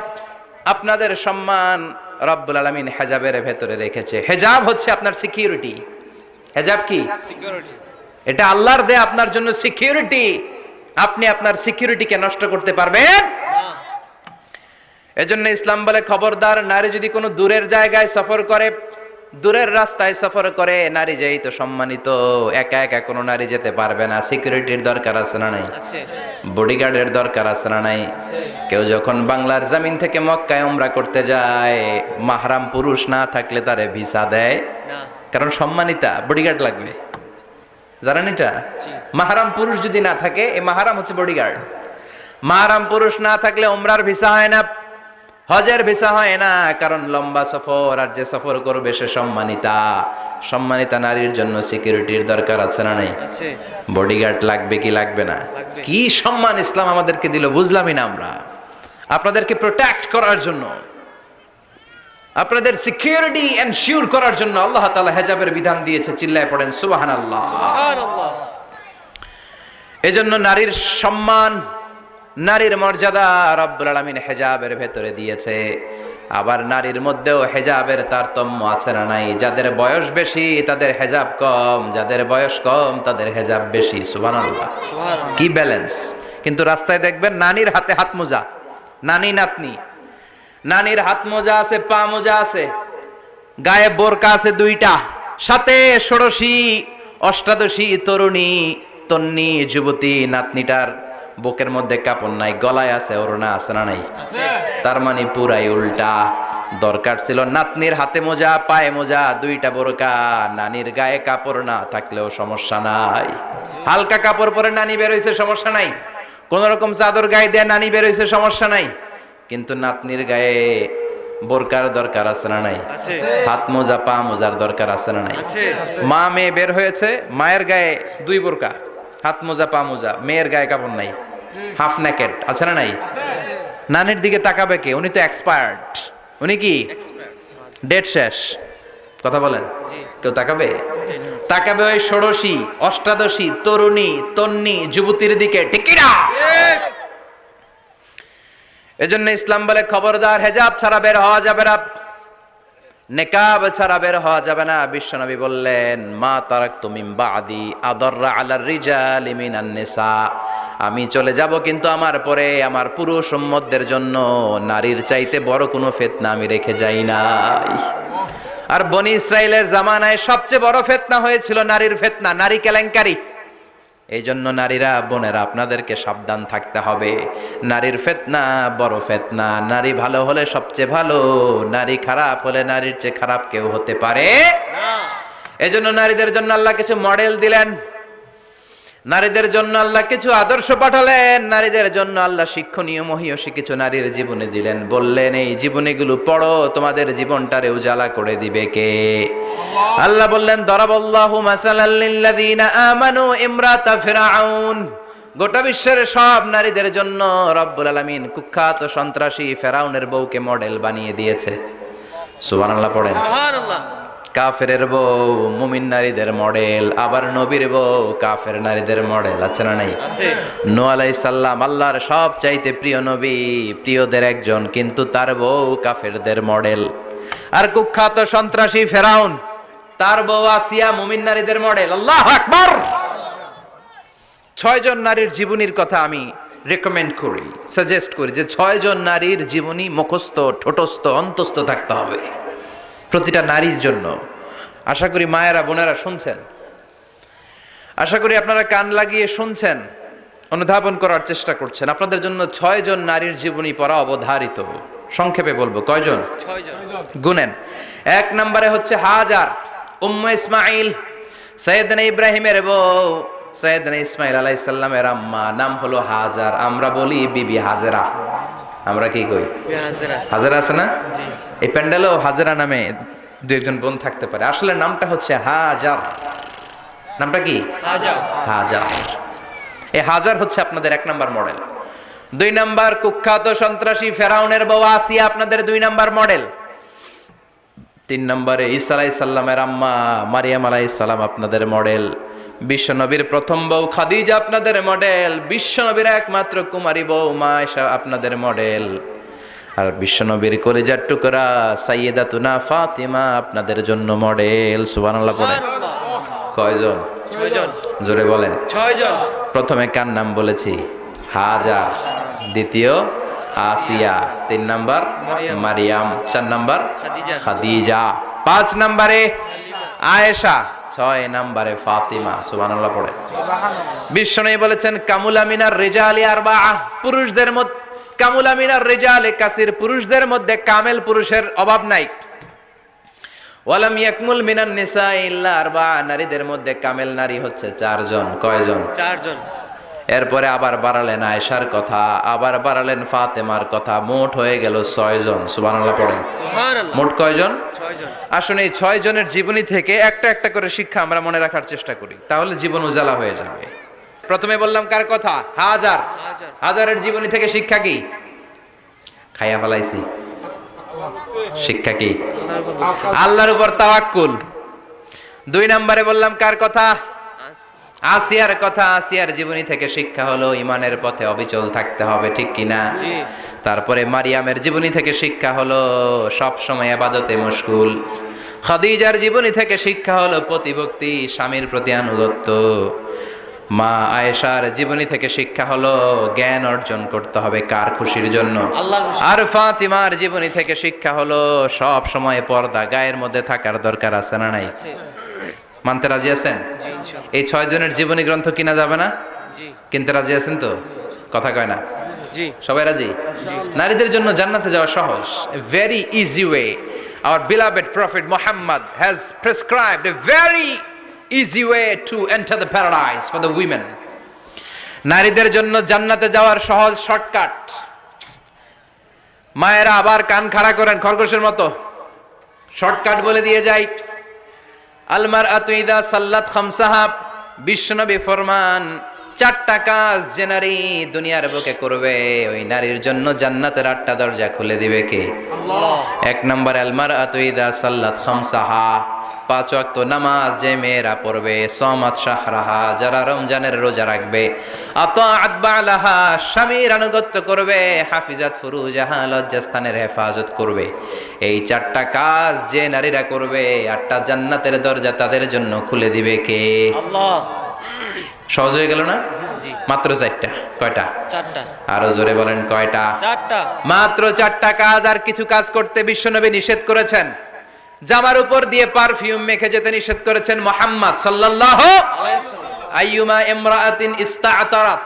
আপনাদের সম্মান রব্বুল আলামিন হেজাবের ভেতরে রেখেছে। হেজাব হচ্ছে আপনার সিকিউরিটি। হেজাব কি? সিকিউরিটি। এটা আল্লাহর দেয়া আপনার জন্য সিকিউরিটি। আপনি আপনার সিকিউরিটিকে নষ্ট করতে পারবেন? এজন্য ইসলাম বলে, খবরদার, নারী যদি কোনো দূরের জায়গায় সফর করে, দূরের রাস্তায় সফর করে, নারী যেই তো সম্মানিত, একা একা কোনো নারী যেতে পারবে না। সিকিউরিটির দরকার আছে না নাই? আছে। বডিগার্ডের দরকার আছে না নাই? কেউ যখন বাংলার জমিন থেকে মক্কায় উমরা করতে যায়, মাহরাম পুরুষ না থাকলে তারে ভিসা দেয়, না। কারণ সম্মানিতা, বডিগার্ড লাগবে। জানেন এটা? জি। মাহরাম পুরুষ যদি না থাকে, এই মাহরাম হচ্ছে বডিগার্ড। মাহরাম পুরুষ না থাকলে উমরার ভিসা হয় না, হজের ভিসা হয় না, কারণ লম্বা সফর, আর যে সফর করবে সে সম্মানিতা। সম্মানিতা নারীর জন্য সিকিউরিটির দরকার আছে না নাই? আছে। বডিগার্ড লাগবে কি লাগবে না? লাগবে। কি সম্মান ইসলাম আমাদেরকে দিল বুঝলামই না আমরা। আপনাদেরকে প্রোটেক্ট করার জন্য, আপনাদের সিকিউরিটি এনশিওর করার জন্য আল্লাহ তাআলা হেজাবের বিধান দিয়েছে। চিল্লায় পড়েন সুবহানাল্লাহ। সুবহানাল্লাহ। এজন্য নারীর সম্মান, নারীর মর্যাদা রব্বুল আলামিন হেজাবের ভেতরে দিয়েছে। আবার নারীর মধ্যেও হেজাবের তারতম্য আছে না নাই? যাদের বয়স বেশি তাদের হেজাব কম, যাদের বয়স কম তাদের হেজাব বেশি। সুবহানাল্লাহ। সুবহানাল্লাহ। কি ব্যালেন্স! কিন্তু রাস্তায় দেখবেন নানির হাতে হাত মোজা, নানি নাতনি, নানির হাত মোজা আছে, পা মোজা আছে, গায়ে বোরকা আছে 2টা, সাথে ষোড়শী অষ্টাদশী তরুণী তন্নি যুবতী নাতনিটার বুকের মধ্যে কাপড় নাই, গলায় আছে ওড়না, আছে না নাই? তার মানে পুরাই উল্টা। দরকার ছিল নাতনির হাতে মোজা, পায়ে মোজা, 2টা বোরকা। নানির গায়ে কাপড় না থাকলেও সমস্যা নাই, হালকা কাপড় পরে নানি বের হইছে, সমস্যা নাই। কোন রকম চাদর গায়ে দিয়ে নানি বের হইছে, সমস্যা নাই। কিন্তু নাতনির গায়ে বোরকার দরকার আছে না নাই? আছে। হাত মোজা, পা মোজার দরকার আছে না নাই? আছে। মা মেয়ে বের হয়েছে, মায়ের গায়ে 2 বোরকা, হাত মোজা, পা মোজা, মেয়ের গায়ে কাপড় নাই, হাফ নেকেড, আছে না নাই? নানির দিকে তাকাবে কে? উনি তো এক্সপায়ার্ড। উনি কি ডেট শেষ? কথা বলেন, কেউ তাকাবে? তাকাবে ওই ষোড়শী অষ্টাদশী তরুণী তন্নি যুবতীর দিকে। ঠিক কি না? এজন্য ইসলাম বলে, খবরদার, হেজাব ছাড়া বের হওয়া যাবে না, নেকাব ছাড়া বের হওয়া যাবে না। বিশ্বনবী বললেন, মা তারাকতু মিন বাদি আদাররা আলার রিজালি মিনান নিসা, আমি চলে যাব কিন্তু আমার পরে আমার পুরুষ উম্মতদের জন্য নারীর চাইতে বড় কোনো ফিতনা আমি রেখে যাই নাই। আর বনি ইসরাইলের জামানায় সবচেয়ে বড় ফিতনা হয়েছিল নারীর ফিতনা, নারী কেলেঙ্কারি। এই জন্য নারীরা, বোনেরা, আপনাদেরকে সাবধান থাকতে হবে। নারীর ফিতনা বড় ফিতনা। নারী ভালো হলে সবচেয়ে ভালো, নারী খারাপ হলে নারীর চেয়ে খারাপ কেউ হতে পারে না। এই জন্য নারীদের জন্য আল্লাহ কিছু মডেল দিলেন, নারীদের জন্য আল্লাহ কিছু আদর্শ পাঠালেন, নারীদের জন্য আল্লাহ শিক্ষণীয় মহীয়সী কিছু নারীর জীবনে দিলেন। বললেন, এই জীবনীগুলো পড়ো, তোমাদের জীবনটারে উজালা করে দিবে কে? আল্লাহ বললেন, দরাবাল্লাহু মাসালাল লিল্লাযিনা আমানু ইমরাতা ফিরআউন। গোটা বিশ্বের সব নারীদের জন্য রব্বুল আলামিন কুখ্যাত সন্ত্রাসী ফেরাউনের বউকে মডেল বানিয়ে দিয়েছে। সুবহানাল্লাহ পড়েন। সুবহানাল্লাহ। কাফেরের বউ মুমিন নারীদের মডেল, আবার নবীর বউ কাফের নারীদের মডেল, আছে না নাই? আছে। নূহ আলাইহিস সালাম আল্লাহর সব চাইতে প্রিয় নবী, প্রিয়দের একজন, কিন্তু তার বউ কাফেরদের মডেল। আর কুখ্যাত সন্ত্রাসী ফেরাউন, তার বউ আসিয়া মুমিন নারীদের মডেল। আল্লাহু আকবার। 6 জন নারীর জীবনীর কথা আমি রেকমেন্ড করি, সাজেস্ট করি যে 6 জন নারীর জীবনী মুখস্থ, ঠোঁটস্থ, অন্তস্থ থাকতে হবে প্রতিটা নারীর জন্য। আশা করি মায়েরা বোনেরা শুনছেন, আশা করি আপনারা কান লাগিয়ে শুনছেন, অনুধাবন করার চেষ্টা করছেন। আপনাদের জন্য 6 জন নারীর জীবনী পড়া অবধারিত। সংক্ষেপে বলবো কয়জন? 6 জন। গুনেন। 1 নম্বরে হচ্ছে হাজার, উম্মে ইসমাইল, সৈয়দনা ইব্রাহিমের বউ, সৈয়দনা ইসমাইল আলাইহিস সালামের আম্মা, নাম হলো হাজার। আমরা বলি বিবি হাজেরা, আমরা কি কই? হাজেরা। হাজেরা আছে না? জি। এই প্যান্ডেলেও হাজেরা নামে দু একজন বোন থাকতে পারে, আসলে নামটা হচ্ছে হাজার। নামটা কি? হাজার। হাজার। এই হাজার হচ্ছে আপনাদের 1 নাম্বার মডেল। 2 নাম্বার কুখ্যাত সন্ত্রাসী ফেরাউনের বউ আসিয়া আপনাদের 2 নাম্বার মডেল। 3 নম্বরে ঈসা আলাইহিস সালামের আম্মা মারিয়াম আলাইহিস সালাম আপনাদের মডেল। বিশ্বনবীর প্রথম বউ খাদিজা আপনাদের মডেল। বিশ্বনবীর একমাত্র কুমারী বউ মা আয়েশা আপনাদের মডেল। আর বিশ্বনবীর কলিজার টুকরা সাইয়্যিদাতুনা ফাতিমা আপনাদের জন্য মডেল। সুবহানাল্লাহ পড়ে। কয়জন? 6 জন। জোরে বলেন। 6 জন। প্রথমে কার নাম বলেছি? হাজার। দ্বিতীয় আসিয়া। 3 নাম্বার মারিয়াম। 4 নাম্বার খাদিজা। খাদিজা। 5 নাম্বারে আয়েশা। 6 নাম্বারে ফাতিমা। সুবহানাল্লাহ পড়ে। বিশ্বনবী বলেছেন কামুলা মিনার রিজালি আরবাআ, পুরুষদের মধ্যে কামুলা মিনার রিজালি কাসির, পুরুষদের মধ্যে কামেল পুরুষের অভাব নাই। ওয়ালাম ইয়াকমুল মিনান নিসা ইল্লা আরবাআ, নারীদের মধ্যে কামেল নারী হচ্ছে 4 জন। কয়জন? 4 জন। এরপরে আবার বাড়ালেন আয়েশার কথা, আবার বাড়ালেন ফাতেমার কথা, মোট হয়ে গেল 6 জন। সুবহানাল্লাহ পড়েন। সুবহানাল্লাহ। মোট কয়জন? 6 জন। আসুন এই 6 জনের জীবনী থেকে একটা একটা করে শিক্ষা আমরা মনে রাখার চেষ্টা করি, তাহলে জীবন উজালা হয়ে যাবে। প্রথমে বললাম কার কথা? হাজার। হাজার। হাজারের জীবনী থেকে শিক্ষা কি? খাইয়া ফেলাইছি। শিক্ষা কি? আল্লাহর উপর তাওয়াক্কুল। 2 নম্বরে বললাম কার কথা? আসিয়ার কথা। আসিয়ার জীবনী থেকে শিক্ষা হলো ইমানের পথে অবিচল থাকতে হবে, ঠিক কিনা? জি। তারপরে মারিয়ামের জীবনী থেকে শিক্ষা হলো সব সময় ইবাদতে মশগুল। খাদিজার জীবনী থেকে শিক্ষা হলো প্রতিভক্তি, স্বামীর প্রতি আনুগত্য। মা আয়েশার জীবনী থেকে শিক্ষা হলো জ্ঞান অর্জন করতে হবে কার খুশির জন্য? আল্লাহর খুশি। আর ফাতিমার জীবনী থেকে শিক্ষা হলো সব সময় পর্দা গায়ের মধ্যে থাকার দরকার আছে না নাই? আছে। মানতে রাজি আছেন? জি ইনশাআল্লাহ। এই 6 জনের জীবনী গ্রন্থ কিনা যাবে না? জি। কিনতে রাজি আছেন তো? কথা কয় না? জি। সবাই রাজি? নারীদের জন্য জান্নাতে যাওয়া সহজ, a very easy way. Our beloved prophet Muhammad has prescribed a very easy way to enter the paradise for the women. নারীদের জন্য জান্নাতে যাওয়ার সহজ শর্টকাট। মায়েরা আবার কান খাড়া করেন খরগোশের মতো, শর্টকাট বলে দিয়ে যাই। আল মারআতু ইযা সাল্লাত খামসাহা, বিশ্বনবী ফরমান 4টা কাজ যে নারী দুনিয়ার বুকে করবে, ওই নারীর জন্য জান্নাতের 8টা দরজা খুলে দিবে কে? আল্লাহ। 1 নম্বর আল মারআতু ইযা সাল্লাত খামসাহা, 5 ওয়াক্ত নামাজ যে মেয়েরা পড়বে, সামাত শাহরাহা, যারা রমজানের রোজা রাখবে, আতাআত বালাহা, স্বামীর আনুগত্য করবে, হাফিজাত ফুরুজাহা, লজ্জাস্থানের হেফাজত করবে। এই 4টা কাজ যে নারীরা করবে, 8টা জান্নাতের দরজা তাদের জন্য খুলে দিবে কে? আল্লাহ। সহজ হয়ে গেল না? জি। মাত্র 4টা। কয়টা? 4টা। আরো জোরে বলেন কয়টা? 4টা। মাত্র 4টা কাজ। আর কিছু কাজ করতে বিশ্বনবী নিষেধ করেছেন। জামার উপর দিয়ে পারফিউম মেখে যেতে নিষেধ করেছেন মুহাম্মদ সাল্লাল্লাহু আলাইহিস সালাম। আইয়ুমা ইমরাআতিন ইস্তাআতারাত,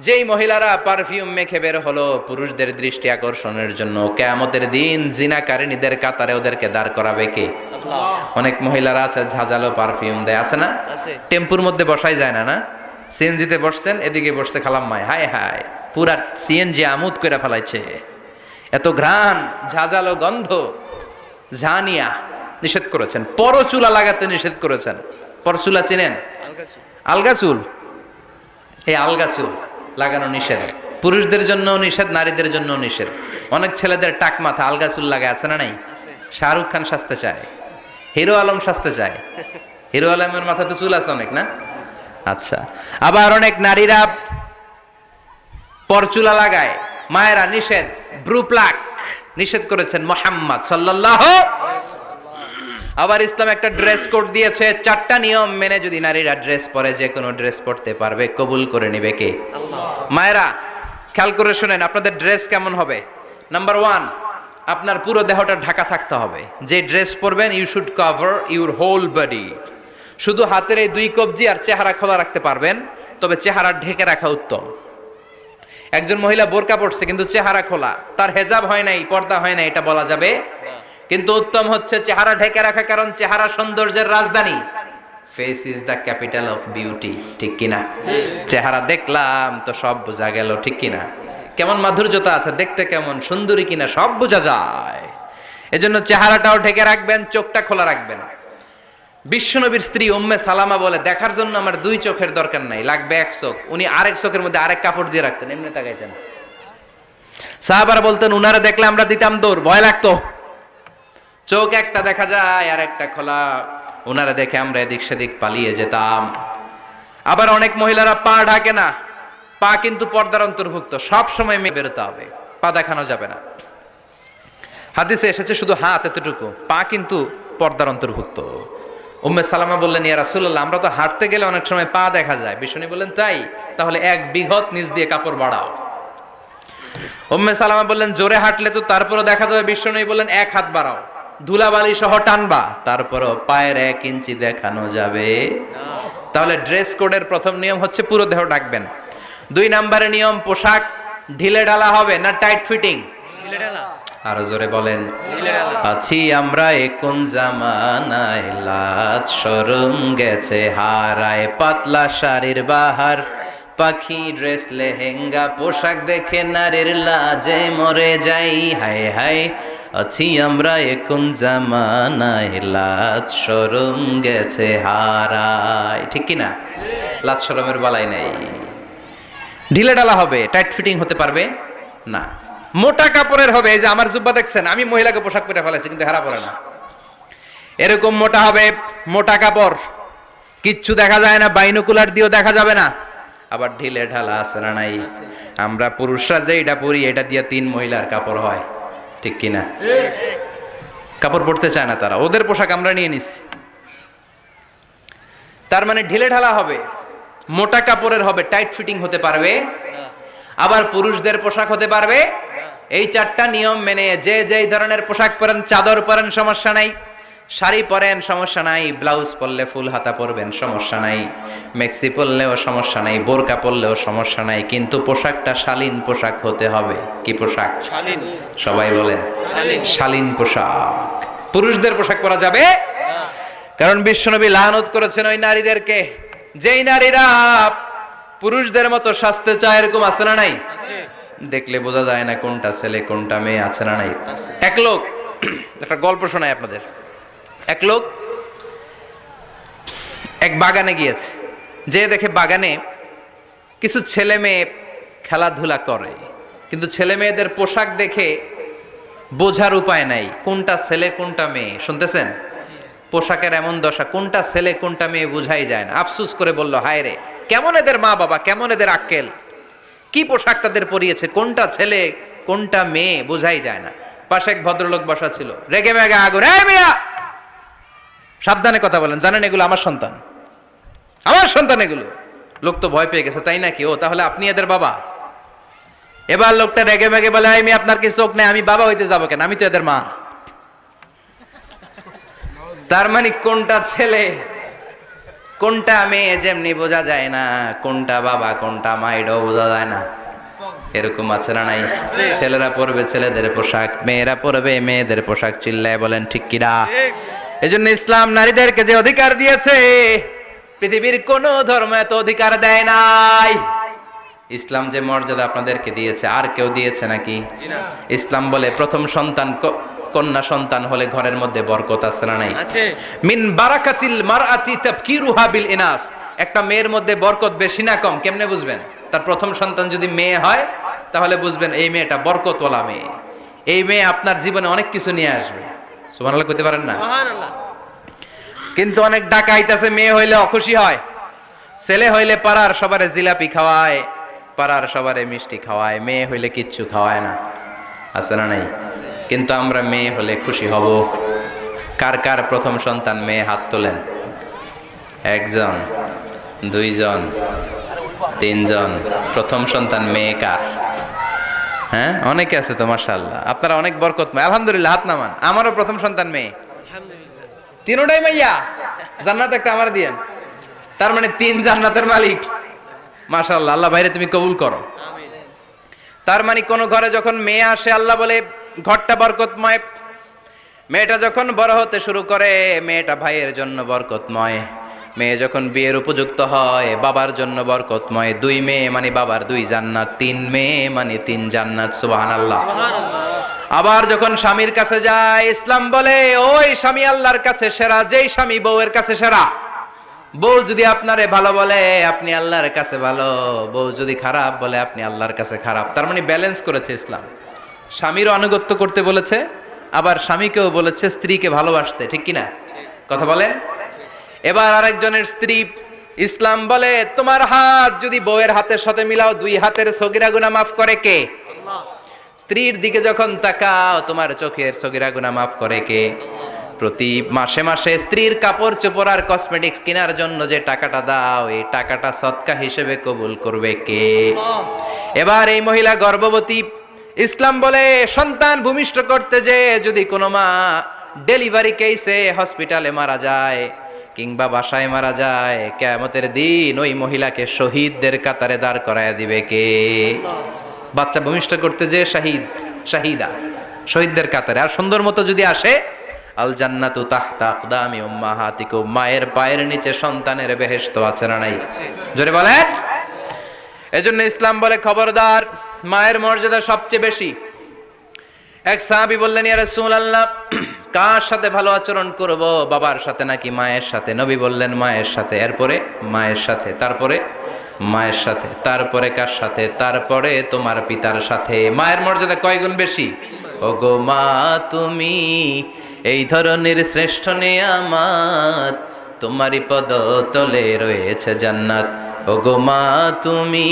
যেই মহিলারা পারফিউম মেখে বের হলো পুরুষদের দৃষ্টি আকর্ষণের জন্য, কিয়ামতের দিন জিনাকারিনীদের কাতারে ওদেরকে দাঁড় করাবে কে? আল্লাহ। অনেক মহিলারা আছে ঝাঁঝালো পারফিউম দেয়, আছে না? আছে। টেম্পুর মধ্যে বসাই যায় না, না? সিএনজিতে বসছেন, এদিকে বসছে খালাম্মায়, হায় হায় পুরা সিএনজি আমোদ করে ফেলাইছে, এত ঘ্রাণ, ঝাঁঝালো গন্ধ। জানিয়া নিষেধ করেছেন। পরচুলা লাগাতে নিষেধ করেছেন। পরচুলা চিনেন? আলগা চুল। এই আলগা চুল লাগানো নিষেধ, পুরুষদের জন্য নিষেধ, নারীদের জন্য নিষেধ। অনেক ছেলেদের টাক মাথা আলগা চুল লাগায়, আছে না নাই? শাহরুখ খান সাজতে চায়, হিরো আলম সাজতে চায়। হিরো আলমের মাথাতে চুল আছে অনেক না? আচ্ছা, আবার অনেক নারীরা পরচুলা লাগায়। মায়েরা নিষেধ, ব্রু প্লাক নিষেধ করেছেন মুহাম্মদ সাল্লাল্লাহু। আবার ইসলাম একটা ড্রেস কোড দিয়েছে, 4টা নিয়ম মেনে যদি নারীরা ড্রেস পরে যে কোনো ড্রেস পরতে পারবে, কবুল করে নেবে কে? আল্লাহ। মায়েরা খেয়াল করে শুনেন, আপনাদের ড্রেস কেমন হবে? নাম্বার 1, আপনার পুরো দেহটা ঢাকা থাকতে হবে। যে ড্রেস পরবেন, you should cover your whole body. শুধু হাতের এই 2 কবজি আর চেহারা খোলা রাখতে পারবেন, তবে চেহারা ঢেকে রাখা উত্তম। একজন মহিলা বোরকা পরছে কিন্তু চেহারা খোলা, তার হেজাব হয় নাই, পর্দা হয় নাই, এটা বলা যাবে? কিন্তু উত্তম হচ্ছে চেহারা ঢেকে রাখা, কারণ চেহারা সৌন্দর্যের রাজধানী। Face is the capital of beauty, ঠিক কিনা? চেহারা দেখলাম তো সব বোঝা গেল, ঠিক কিনা? কেমন মাধুর্যতা আছে, দেখতে কেমন সুন্দরী কিনা সব বোঝা যায়। এজন্য চেহারাটাও ঢেকে রাখবেন, চোখটা খোলা রাখবেন। বিশ্বনবীর স্ত্রী উম্মে সালামা বলে, দেখার জন্য আমার 2 চোখের দরকার নাই, লাগবে 1 চোখ। উনি আরেক চোখের মধ্যে আরেক কাপড় দিয়ে রাখতেন, এমনি তাকাইতেন। সাহাবারা বলতেন, উনারে দেখলে আমরা দিতাম দৌড়, ভয় লাগতো। চোখ একটা দেখা যায় আর একটা খোলা, উনারা দেখে আমরা এদিক সেদিক পালিয়ে যেতাম। আবার অনেক মহিলারা পা ঢাকে না, পা কিন্তু পর্দার অন্তর্ভুক্ত, সব সময় মেয়ে বেরোতে হবে, পা দেখানো যাবে না। হাদিসে এসেছে শুধু হাত এতটুকু, পা কিন্তু পর্দার অন্তর্ভুক্ত। উম্মে সালামা বললেন, ইয়া রাসূলুল্লাহ, আমরা তো হাঁটতে গেলে অনেক সময় পা দেখা যায়। বিষ্ণু বললেন, তাই? তাহলে 1 বিঘত নিচ দিয়ে কাপড় বাড়াও। উম্মে সালামা বললেন, জোরে হাঁটলে তো তারপরও দেখা যাবে। বিষ্ণু বললেন, 1 হাত বাড়াও, ধুলাবালি সহ টানবা, তারপরও পায়ের 1 ইঞ্চি দেখানো যাবে। তাহলে ড্রেস কোডের প্রথম নিয়ম হচ্ছে পুরো দেহ ঢাকবেন। 2 নম্বরে নিয়ম, পোশাক ঢিলে ঢালা হবে না টাইট ফিটিং? আরো জোরে বলেন। আছি আমরা কোন জামানায়, লাজ শরম গেছে হারায়, পাতলা শাড়ির বাহার, পাখি ড্রেস লেহেঙ্গা, পোশাক দেখে নারীর লাজে মরে যাই। হায় হায়, আছি আমরা কোন জামানায়, লাজ শরম গেছে হারায়, ঠিক কিনা? লাজ শরমের বালাই নাই। ঢিলে ঢালা হবে, টাইট ফিটিং হতে পারবে না। মোটা কাপড়ের হবে, এই যে আমার জুব্বা দেখছেন, আমি মহিলাকে পোশাক পরে ফেলেছি কিন্তু হেরা পরে না, এরকম মোটা হবে। মোটা কাপড়, কিচ্ছু দেখা যায় না, বাইনোকুলার দিয়েও দেখা যাবে না। আবার ঢিলে ঢালা আছে না নাই? আমরা পুরুষরা যে এটা পরি, এটা দিয়ে 3 মহিলার কাপড় হয়, ঠিক কিনা? কাপড় পরতে চায় না তারা, ওদের পোশাক আমরা নিয়ে নিচ্ছি। তার মানে ঢিলে ঢালা হবে, মোটা কাপড়ের হবে, টাইট ফিটিং হতে পারবে। আবার পুরুষদের পোশাক হতে পারবে। এই 4টা নিয়ম মেনে যে যেই ধরনের পোশাক পরেন, চাদর পরেন সমস্যা নাই, শাড়ি পরেন সমস্যা নাই, ব্লাউজ পরলে ফুল হাতা পরবেন সমস্যা নাই, মেক্সি পরলেও সমস্যা নাই, বোরকা পরলেও সমস্যা নাই, কিন্তু পোশাকটা শালীন পোশাক হতে হবে। কি পোশাক? শালীন। সবাই বলেন শালীন পোশাক। পুরুষদের পোশাক পরা যাবে, কারণ বিশ্বনবী লানত করেছেন ওই নারীদেরকে যেই নারীরা পুরুষদের মতো সাজতে চায়। এরকম আছে না নাই? দেখলে বোঝা যায় না কোনটা ছেলে কোনটা মেয়ে, আছে না নাই? এক লোক, একটা গল্প শোনায় আপনাদের। এক লোক এক বাগানে গিয়েছে, যে দেখে বাগানে কিছু ছেলে মেয়ে খেলাধুলা করে, কিন্তু ছেলে মেয়েদের পোশাক দেখে বোঝার উপায় নাই কোনটা ছেলে কোনটা মেয়ে। শুনতেছেন? পোশাকের এমন দশা, কোনটা ছেলে কোনটা মেয়ে বোঝাই যায় না। আফসুস করে বলল, হায় রে, কেমন এদের মা বাবা, কেমন এদের আক্কেল, কি পোশাক তাদের পরিয়েছে, কোনটা ছেলে কোনটা মেয়ে বোঝাই যায় না। পাশে এক ভদ্রলোক বসা ছিল, রেগে মেগে আগুন, এই মিয়া সাবধানে কথা বলেন, জানেন এগুলো আমার সন্তান, আমার সন্তান এগুলো। লোক তো ভয় পেয়ে গেছে, তাই নাকি? ও তাহলে আপনি এদের বাবা? এবার লোকটা রেগে মেগে বলে, আমি আপনার কি চোখ নেই, আমি বাবা হইতে যাবো কেন, আমি তো এদের মা। তার মানে কোনটা ছেলে কোনটা মেয়ে যেমনি বোঝা যায় না, কোনটা বাবা কোনটা মা এটাও বোঝা যায় না। এরকম আছে না নাই? ছেলেরা পরবে ছেলেদের পোশাক, মেয়েরা পরবে মেয়েদের পোশাক। চিল্লায় বলেন ঠিক কিনা? এজন্য ইসলাম নারীদেরকে যে অধিকার দিয়েছে, পৃথিবীর কোন ধর্ম এত অধিকার দেয় নাই। ইসলাম যে মর্যাদা আপনাদেরকে দিয়েছে, আর কেউ দিয়েছে নাকি? ইসলাম বলে প্রথম সন্তান কন্যা সন্তান হলে ঘরের মধ্যে বরকত আছে না নাই? মিন বারাকাতিল মারআতি তাবকিরুহা বিল ইনাস। একটা মেয়ের মধ্যে বরকত বেশি না কম কেমনে বুঝবেন? তার প্রথম সন্তান যদি মেয়ে হয় তাহলে বুঝবেন এই মেয়েটা বরকতওয়ালা মেয়ে। এই মেয়ে আপনার জীবনে অনেক কিছু নিয়ে আসবে। সুবহানাল্লাহ কইতে পারেন না? সুবহানাল্লাহ। কিন্তু অনেক ডাকাইতেছে, মেয়ে হইলে অখুশি হয়, ছেলে হইলে পাড়ার সবারে জিলাপি খাওয়ায়, পাড়ার সবারে মিষ্টি খাওয়ায়, মেয়ে হইলে কিচ্ছু খাওয়ায় না, আছে না নাই? কিন্তু আমরা মেয়ে হলে খুশি হব। কার কার প্রথম সন্তান মেয়ে? হাত তোলেন। একজন, দুইজন, তিনজন। প্রথম সন্তান মেয়ে কার? হ্যাঁ, অনেকে আছে তো মাশাআল্লাহ, আপনারা অনেক বরকতময়, আলহামদুলিল্লাহ। হাত নামান। আমারও প্রথম সন্তান মেয়ে, আলহামদুলিল্লাহ। তিনোটাই মাইয়া। জান্নাত একটা আমার দিয়েন, তার মানে 3 জান্নাতের মালিক। মাশাআল্লাহ, আল্লাহ বাইরে তুমি কবুল করো। আমিন। তার মানে কোন ঘরে যখন মেয়ে আসে, আল্লাহ বলে ঘরটা বরকতময়। মেয়েটা যখন বড় হতে শুরু করে, মেয়েটা ভাইয়ের জন্য বরকতময়। মেয়ে যখন বিয়ের উপযুক্ত হয়, বাবার জন্য বরকতময়। 2 মেয়ে মানে বাবার 2 জান্নাত, 3 মেয়ে মানে 3 জান্নাত। সুবহানাল্লাহ। সুবহানাল্লাহ। আবার যখন স্বামীর কাছে যায়, ইসলাম বলে ওই স্বামী আল্লাহর কাছে সেরা, যেই স্বামী বউয়ের কাছে সেরা। বউ যদি আপনারে ভালো বলে, আপনি আল্লাহর কাছে ভালো। বউ যদি খারাপ বলে, আপনি আল্লাহর কাছে খারাপ। তার মানে ব্যালেন্স করেছে ইসলাম। স্বামীরও আনুগত্য করতে বলেছে, আবার স্বামীকেও বলেছে স্ত্রীকে ভালোবাসতে, ঠিক কিনা? কথা বলেন। এবার আরেকজনের স্ত্রী, ইসলাম বলে তোমার হাত যদি বউয়ের হাতের সাথে মিলাও, 2 হাতের সগীরা গুনাহ মাফ করে কে? আল্লাহ। স্ত্রীর দিকে যখন তাকাও, তোমার চোখের সগীরা গুনাহ মাফ করে কে? প্রতি মাসে মাসে স্ত্রীর কাপড় চোপড় আর কসমেটিক্স কেনার জন্য যে টাকাটা দাও, এই টাকাটা সদকা হিসেবে কবুল করবে কে? আল্লাহ। এবার এই মহিলা গর্ভবতী, ইসলাম বলে সন্তান ভূমিষ্ঠ করতে যে যদি কোনো মা ডেলিভারি কেসে হসপিটালে মারা যায় কিংবা বাসায় মারা যায়, কিয়ামতের দিন ওই মহিলাকে শহীদদের কাতারে দাঁড় করায় দিবে কে? বাচ্চা ভূমিষ্ঠ করতে যে শাহিদ, শাহিদা, শহীদদের কাতারে। আর সুন্দর মতো যদি আসে, আল জান্নাতু তাহতা আকদামি উম্মাহাতিকুম, মায়ের পায়ের নিচে সন্তানের বেহেশত আছে না নাই? জোরে বলেন। এজন্য ইসলাম বলে খবরদার, মায়ের মর্যাদা সবচেয়ে বেশি। এক সাহাবী বললেন, ইয়া রাসূলুল্লাহ, কার সাথে ভালো আচরণ করব? বাবার সাথে নাকি মায়ের সাথে? নবী বললেন মায়ের সাথে। এরপরে মায়ের সাথে, তারপরে মায়ের সাথে, তারপরে কার সাথে? তারপরে তোমার পিতার সাথে। মায়ের মর্যাদা কয় গুণ বেশি? ওগো মা তুমি এই ধরনের শ্রেষ্ঠ নেয়ামত, তোমারই পদ তলে রয়েছে জান্নাত। ওগো মা তুমি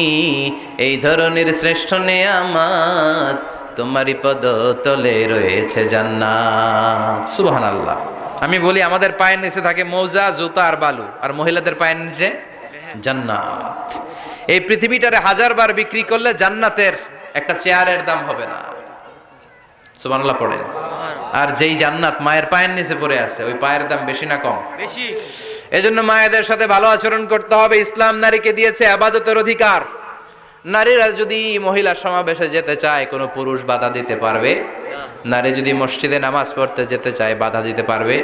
এই ধরনের শ্রেষ্ঠ নেয়ামত, তোমারই পদ তলে রয়েছে জান্নাত। সুবহানাল্লাহ। আমি বলি আমাদের পায়ের নিচে থাকে মৌজা, জুতা আর বালু, আর মহিলাদের পায়ের নিচে জান্নাত। এই পৃথিবীটারে 1000 বার বিক্রি করলে জান্নাতের একটা চেয়ারের দাম হবে না। সুবহানাল্লাহ পড়ে। আর যেই জান্নাত মায়ের পায়ের নিচে পড়ে আছে, ওই পায়ের দাম বেশি না কম? বেশি। এজন্য মায়েদের সাথে ভালো আচরণ করতে হবে। ইসলাম নারীকে দিয়েছে ইবাদতের অধিকার। নারীরা যদি মহিলা সমাবেশে যেতে চায়, কোনো পুরুষ বাধা দিতে পারবে? নারী যদি মসজিদে নামাজ পড়তে যেতে চায়, বাধা দিতে পারবে?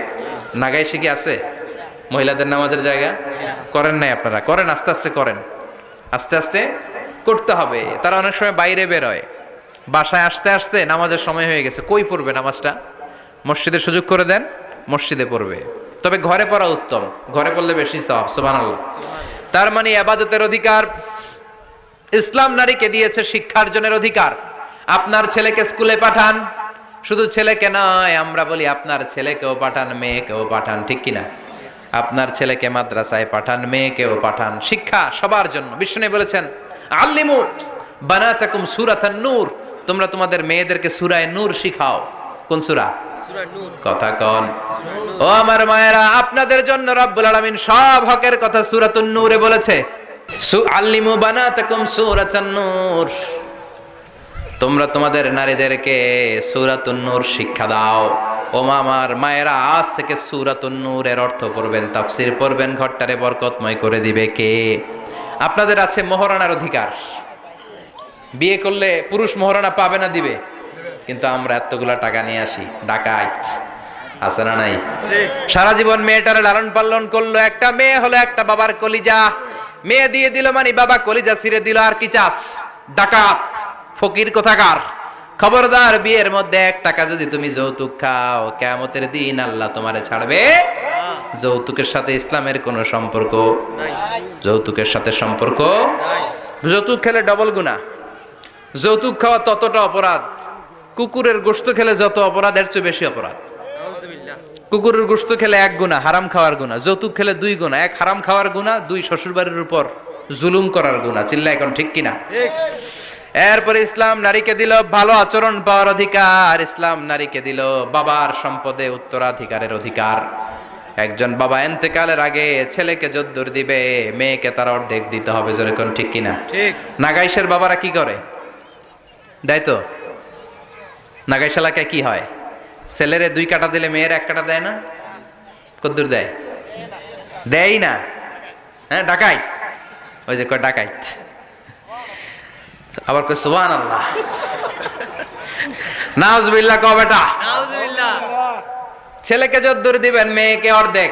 নাগাই শিখে আছে মহিলাদের নামাজের জায়গা? করেন নাই আপনারা? করেন, আস্তে আস্তে করেন, আস্তে আস্তে করতে হবে। তারা অনেক সময় বাইরে বেরোয়, বাসায় আসতে আসতে নামাজের সময় হয়ে গেছে, কই পড়বে নামাজটা? মসজিদে সুযোগ করে দেন, মসজিদে পড়বে। তবে ঘরে পড়া উত্তম, ঘরে পড়লে বেশি সওয়াব। সুবহানাল্লাহ। তার মানে ইবাদতের অধিকার ইসলাম নারীকে দিয়েছে, শিক্ষার্জনের অধিকার। আপনার ছেলেকে স্কুলে পাঠান, শুধু ছেলেকে নয়, আমরা বলি আপনার ছেলেকেও পাঠান, মেয়েকেও পাঠান, ঠিক কিনা? আপনার ছেলেকে মাদ্রাসায় পাঠান, মেয়েকেও পাঠান। শিক্ষা সবার জন্য। বিষ্ণু বলেছেন, আল্লিমু বানাতাকুম সূরাতান নূর, তোমরা তোমাদের মেয়েদেরকে সূরা নূর শিখাও। কোন সূরা? সূরা নূর। কথা কোন? ও আমার মায়েরা, আপনাদের জন্য রব্বুল আলামিন সব হকের কথা সূরাতুন নূরে বলেছে। আল্লিমু বানাতাকুম সূরাতান নূর, তোমরা তোমাদের নারীদেরকে সূরাতুন নূর শিক্ষা দাও। ও আমার মায়েরা, আজ থেকে সূরাতুন নূরের অর্থ পড়বেন, তাফসীর পড়বেন, ঘরটারে বরকতময় করে দিবে কে? আপনাদের আছে মোহরানার অধিকার। বিয়ে করলে পুরুষ মোহরানা পাবে না, দিবে। কিন্তু আমরা এতগুলা টাকা নিয়ে আসি, ডাকাইত আছে না নাই? সারা জীবন মেয়েটারে লালন পালন করলো, একটা মেয়ে হলো একটা বাবার কলিজা। মেয়ে দিয়ে দিল মানে বাবা কলিজা ছিঁড়ে দিল, আর কি চাস? ডাকাত, ফকির কোথাকার। খবরদার, বিয়ের মধ্যে 1 টাকা যদি তুমি যৌতুক খাও, কিয়ামতের দিন আল্লাহ তোমারে ছাড়বে। যৌতুকের সাথে ইসলামের কোনো সম্পর্ক নাই। যৌতুকের সাথে সম্পর্ক নাই। যৌতুক খেলে ডবল গুনাহ। যৌতুক খাওয়া ততটা অপরাধ, কুকুরের গোশত খেলে যত অপরাধ, এর চেয়ে বেশি অপরাধ। নাউজুবিল্লাহ। কুকুরের গোশত খেলে 1 গুনাহ, হারাম খাওয়ার গুনাহ। যৌতুক খেলে 2 গুনাহ, 1 হারাম খাওয়ার গুনাহ, 2 শ্বশুরবাড়ির উপর জুলুম করার গুনাহ। চিল্লা এখন ঠিক কিনা? ঠিক। এরপরে ইসলাম নারীকে দিল ভালো আচরণ পাওয়ার অধিকার। ইসলাম নারীকে দিল বাবার সম্পদে উত্তরাধিকারের অধিকার। একজন বাবা ইন্তেকালের আগে ছেলেকে যদ্দুর দিবে, মেয়েকে তার অর্ধেক দিতে হবে। জোরে কোন ঠিক কিনা? ঠিক। নাগাইশের বাবারা কি করে? দেয় তো? নাগাইশ এলাকায় কি হয়? ছেলেরে 2 কাটা দিলে মেয়ের 1 কাটা দেয় না? কদ্দুর দেয়? দেয় না। হ্যাঁ, ডাকাইত। ওই যে কয় ডাকাইত। আবার কই সুবহানাল্লাহ। নাউজুবিল্লাহ কও বেটা। নাউজুবিল্লাহ। ছেলেকে যদ্দুর দিবেন, মেয়েকে অর্ধেক।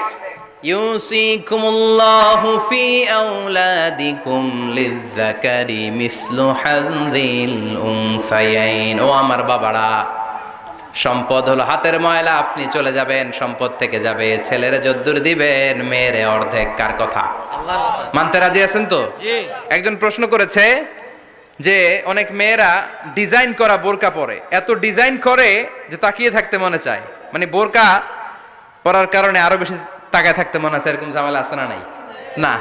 ইউসিকুমুল্লাহু ফি আওলাদিকুম লিযযাকারি মিসলু হাযযিল উনসায়াইন। ও আমার বাবারা, সম্পদ হলো হাতের ময়লা, আপনি চলে যাবেন, সম্পদ থেকে যাবে। ছেলেরে যদ্দুর দিবেন, মেয়েরে অর্ধেক। কার কথা? আল্লাহর কথা। মানতে রাজি আছেন তো? জি। একজন প্রশ্ন করেছে যে অনেক মেয়েরা ডিজাইন করা বোরকা পরে, এত ডিজাইন করে যে তাকিয়ে থাকতে মনে চায়। মানে বোরকা পরার কারণে আরো বেশি তাকায় থাকতে মনে আছে, এরকম ঝামেলা আছে না নাই? না,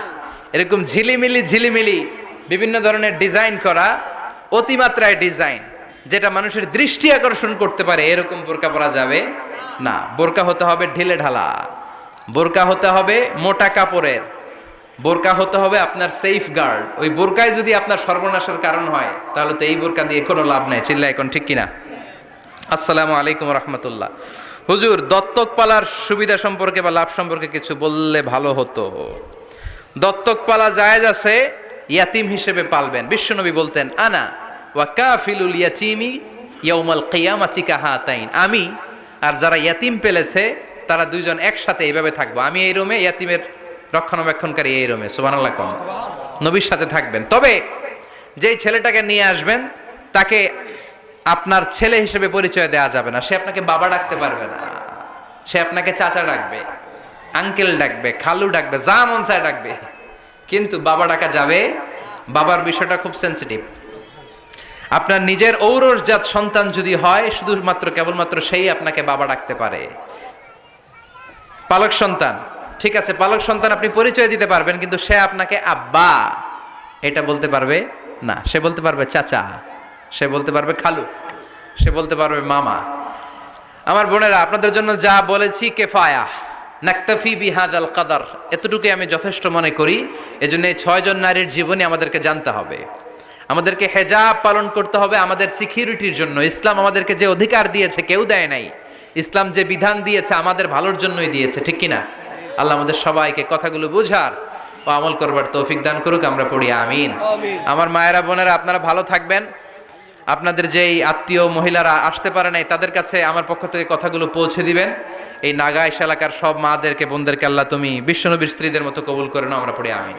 এরকম ঝিলিমিলি বিভিন্ন ধরনের ডিজাইন করা, অতিমাত্রায় ডিজাইন, যেটা মানুষের দৃষ্টি আকর্ষণ করতে পারে, এরকম বোরকা পরা যাবে না। বোরকা হতে হবে ঢিলে ঢালা, বোরকা হতে হবে মোটা কাপড়ের, বোরকা হতে হবে আপনার সেফ গার্ড। ওই বোরকায় যদি আপনার সর্বনাশের কারণ হয়, তাহলে তো এই বোরকা দিয়ে কোনো লাভ নাই। চিল্লা এখন ঠিক কিনা? আসসালামু আলাইকুম রহমতুল্লাহ। হুজুর, দত্তক পালার সুবিধা সম্পর্কে বা লাভ সম্পর্কে কিছু বললে ভালো হতো। দত্তক পালা জায়েজ আছে, ইয়াতিম হিসেবে পালবেন। বিশ্বনবী বলতেন, আনা ওয়া কাফিলুল ইয়াতীমি ইয়াউমাল কিয়ামাতি কাহাতাইন। আমি আর যারা ইয়াতিম পেলেছে তারা 2 জন একসাথে এইভাবে থাকবো। আমি এই রুমে, ইয়াতিমের রক্ষণাবেক্ষণকারী এই রুমে। সুবহানাল্লাহ কোন নবীর সাথে থাকবেন। তবে যেই ছেলেটাকে নিয়ে আসবেন, তাকে আপনার ছেলে হিসেবে পরিচয় দেওয়া যাবে না। সে আপনাকে বাবা ডাকতে পারবে না, সে আপনাকে চাচা ডাকবে, আঙ্কেল ডাকবে, খালু ডাকবে, যা মন চায় ডাকবে, কিন্তু বাবা ডাকা যাবে। বাবার বিষয়টা খুব সেনসিটিভ। আপনার নিজের ঔরসজাত সন্তান যদি হয়, শুধুমাত্র কেবলমাত্র সেই আপনাকে বাবা ডাকতে পারে। পালক সন্তান, ঠিক আছে, পালক সন্তান আপনি পরিচয় দিতে পারবেন, কিন্তু সে আপনাকে আব্বা এটা বলতে পারবে না। সে বলতে পারবে চাচা, সে বলতে পারবে খালু, সে বলতে পারবে মামা। আমার বোনেরা, আপনাদের জন্য যা বলেছি কেফায়া, নাকতাফি বিহাদাল কাদার, এতটুকুই আমি যথেষ্ট মনে করি। এজন্য এই 6 জন নারীর জীবনী আমাদেরকে জানতে হবে, আমাদেরকে হেজাব পালন করতে হবে আমাদের সিকিউরিটির জন্য। ইসলাম আমাদেরকে যে অধিকার দিয়েছে কেউ দেয় নাই। ইসলাম যে বিধান দিয়েছে আমাদের ভালোর জন্যই দিয়েছে, ঠিক কিনা? আল্লাহ আমাদের সবাইকে কথাগুলো বুঝার ও আমল করবার তৌফিক দান করুক। আমরা পড়ি আমিন। আমার মায়েরা বোনেরা, আপনারা ভালো থাকবেন। আপনাদের যেই আত্মীয় মহিলারা আসতে পারে নাই, তাদের কাছে আমার পক্ষ থেকে কথাগুলো পৌঁছে দিবেন। এই নাগাইশ এলাকার সব মাদেরকে, বোনদেরকে আল্লাহ তুমি বিশ্বনবীর স্ত্রীদের মতো কবুল করে নাও। আমরা পড়ি আমিন।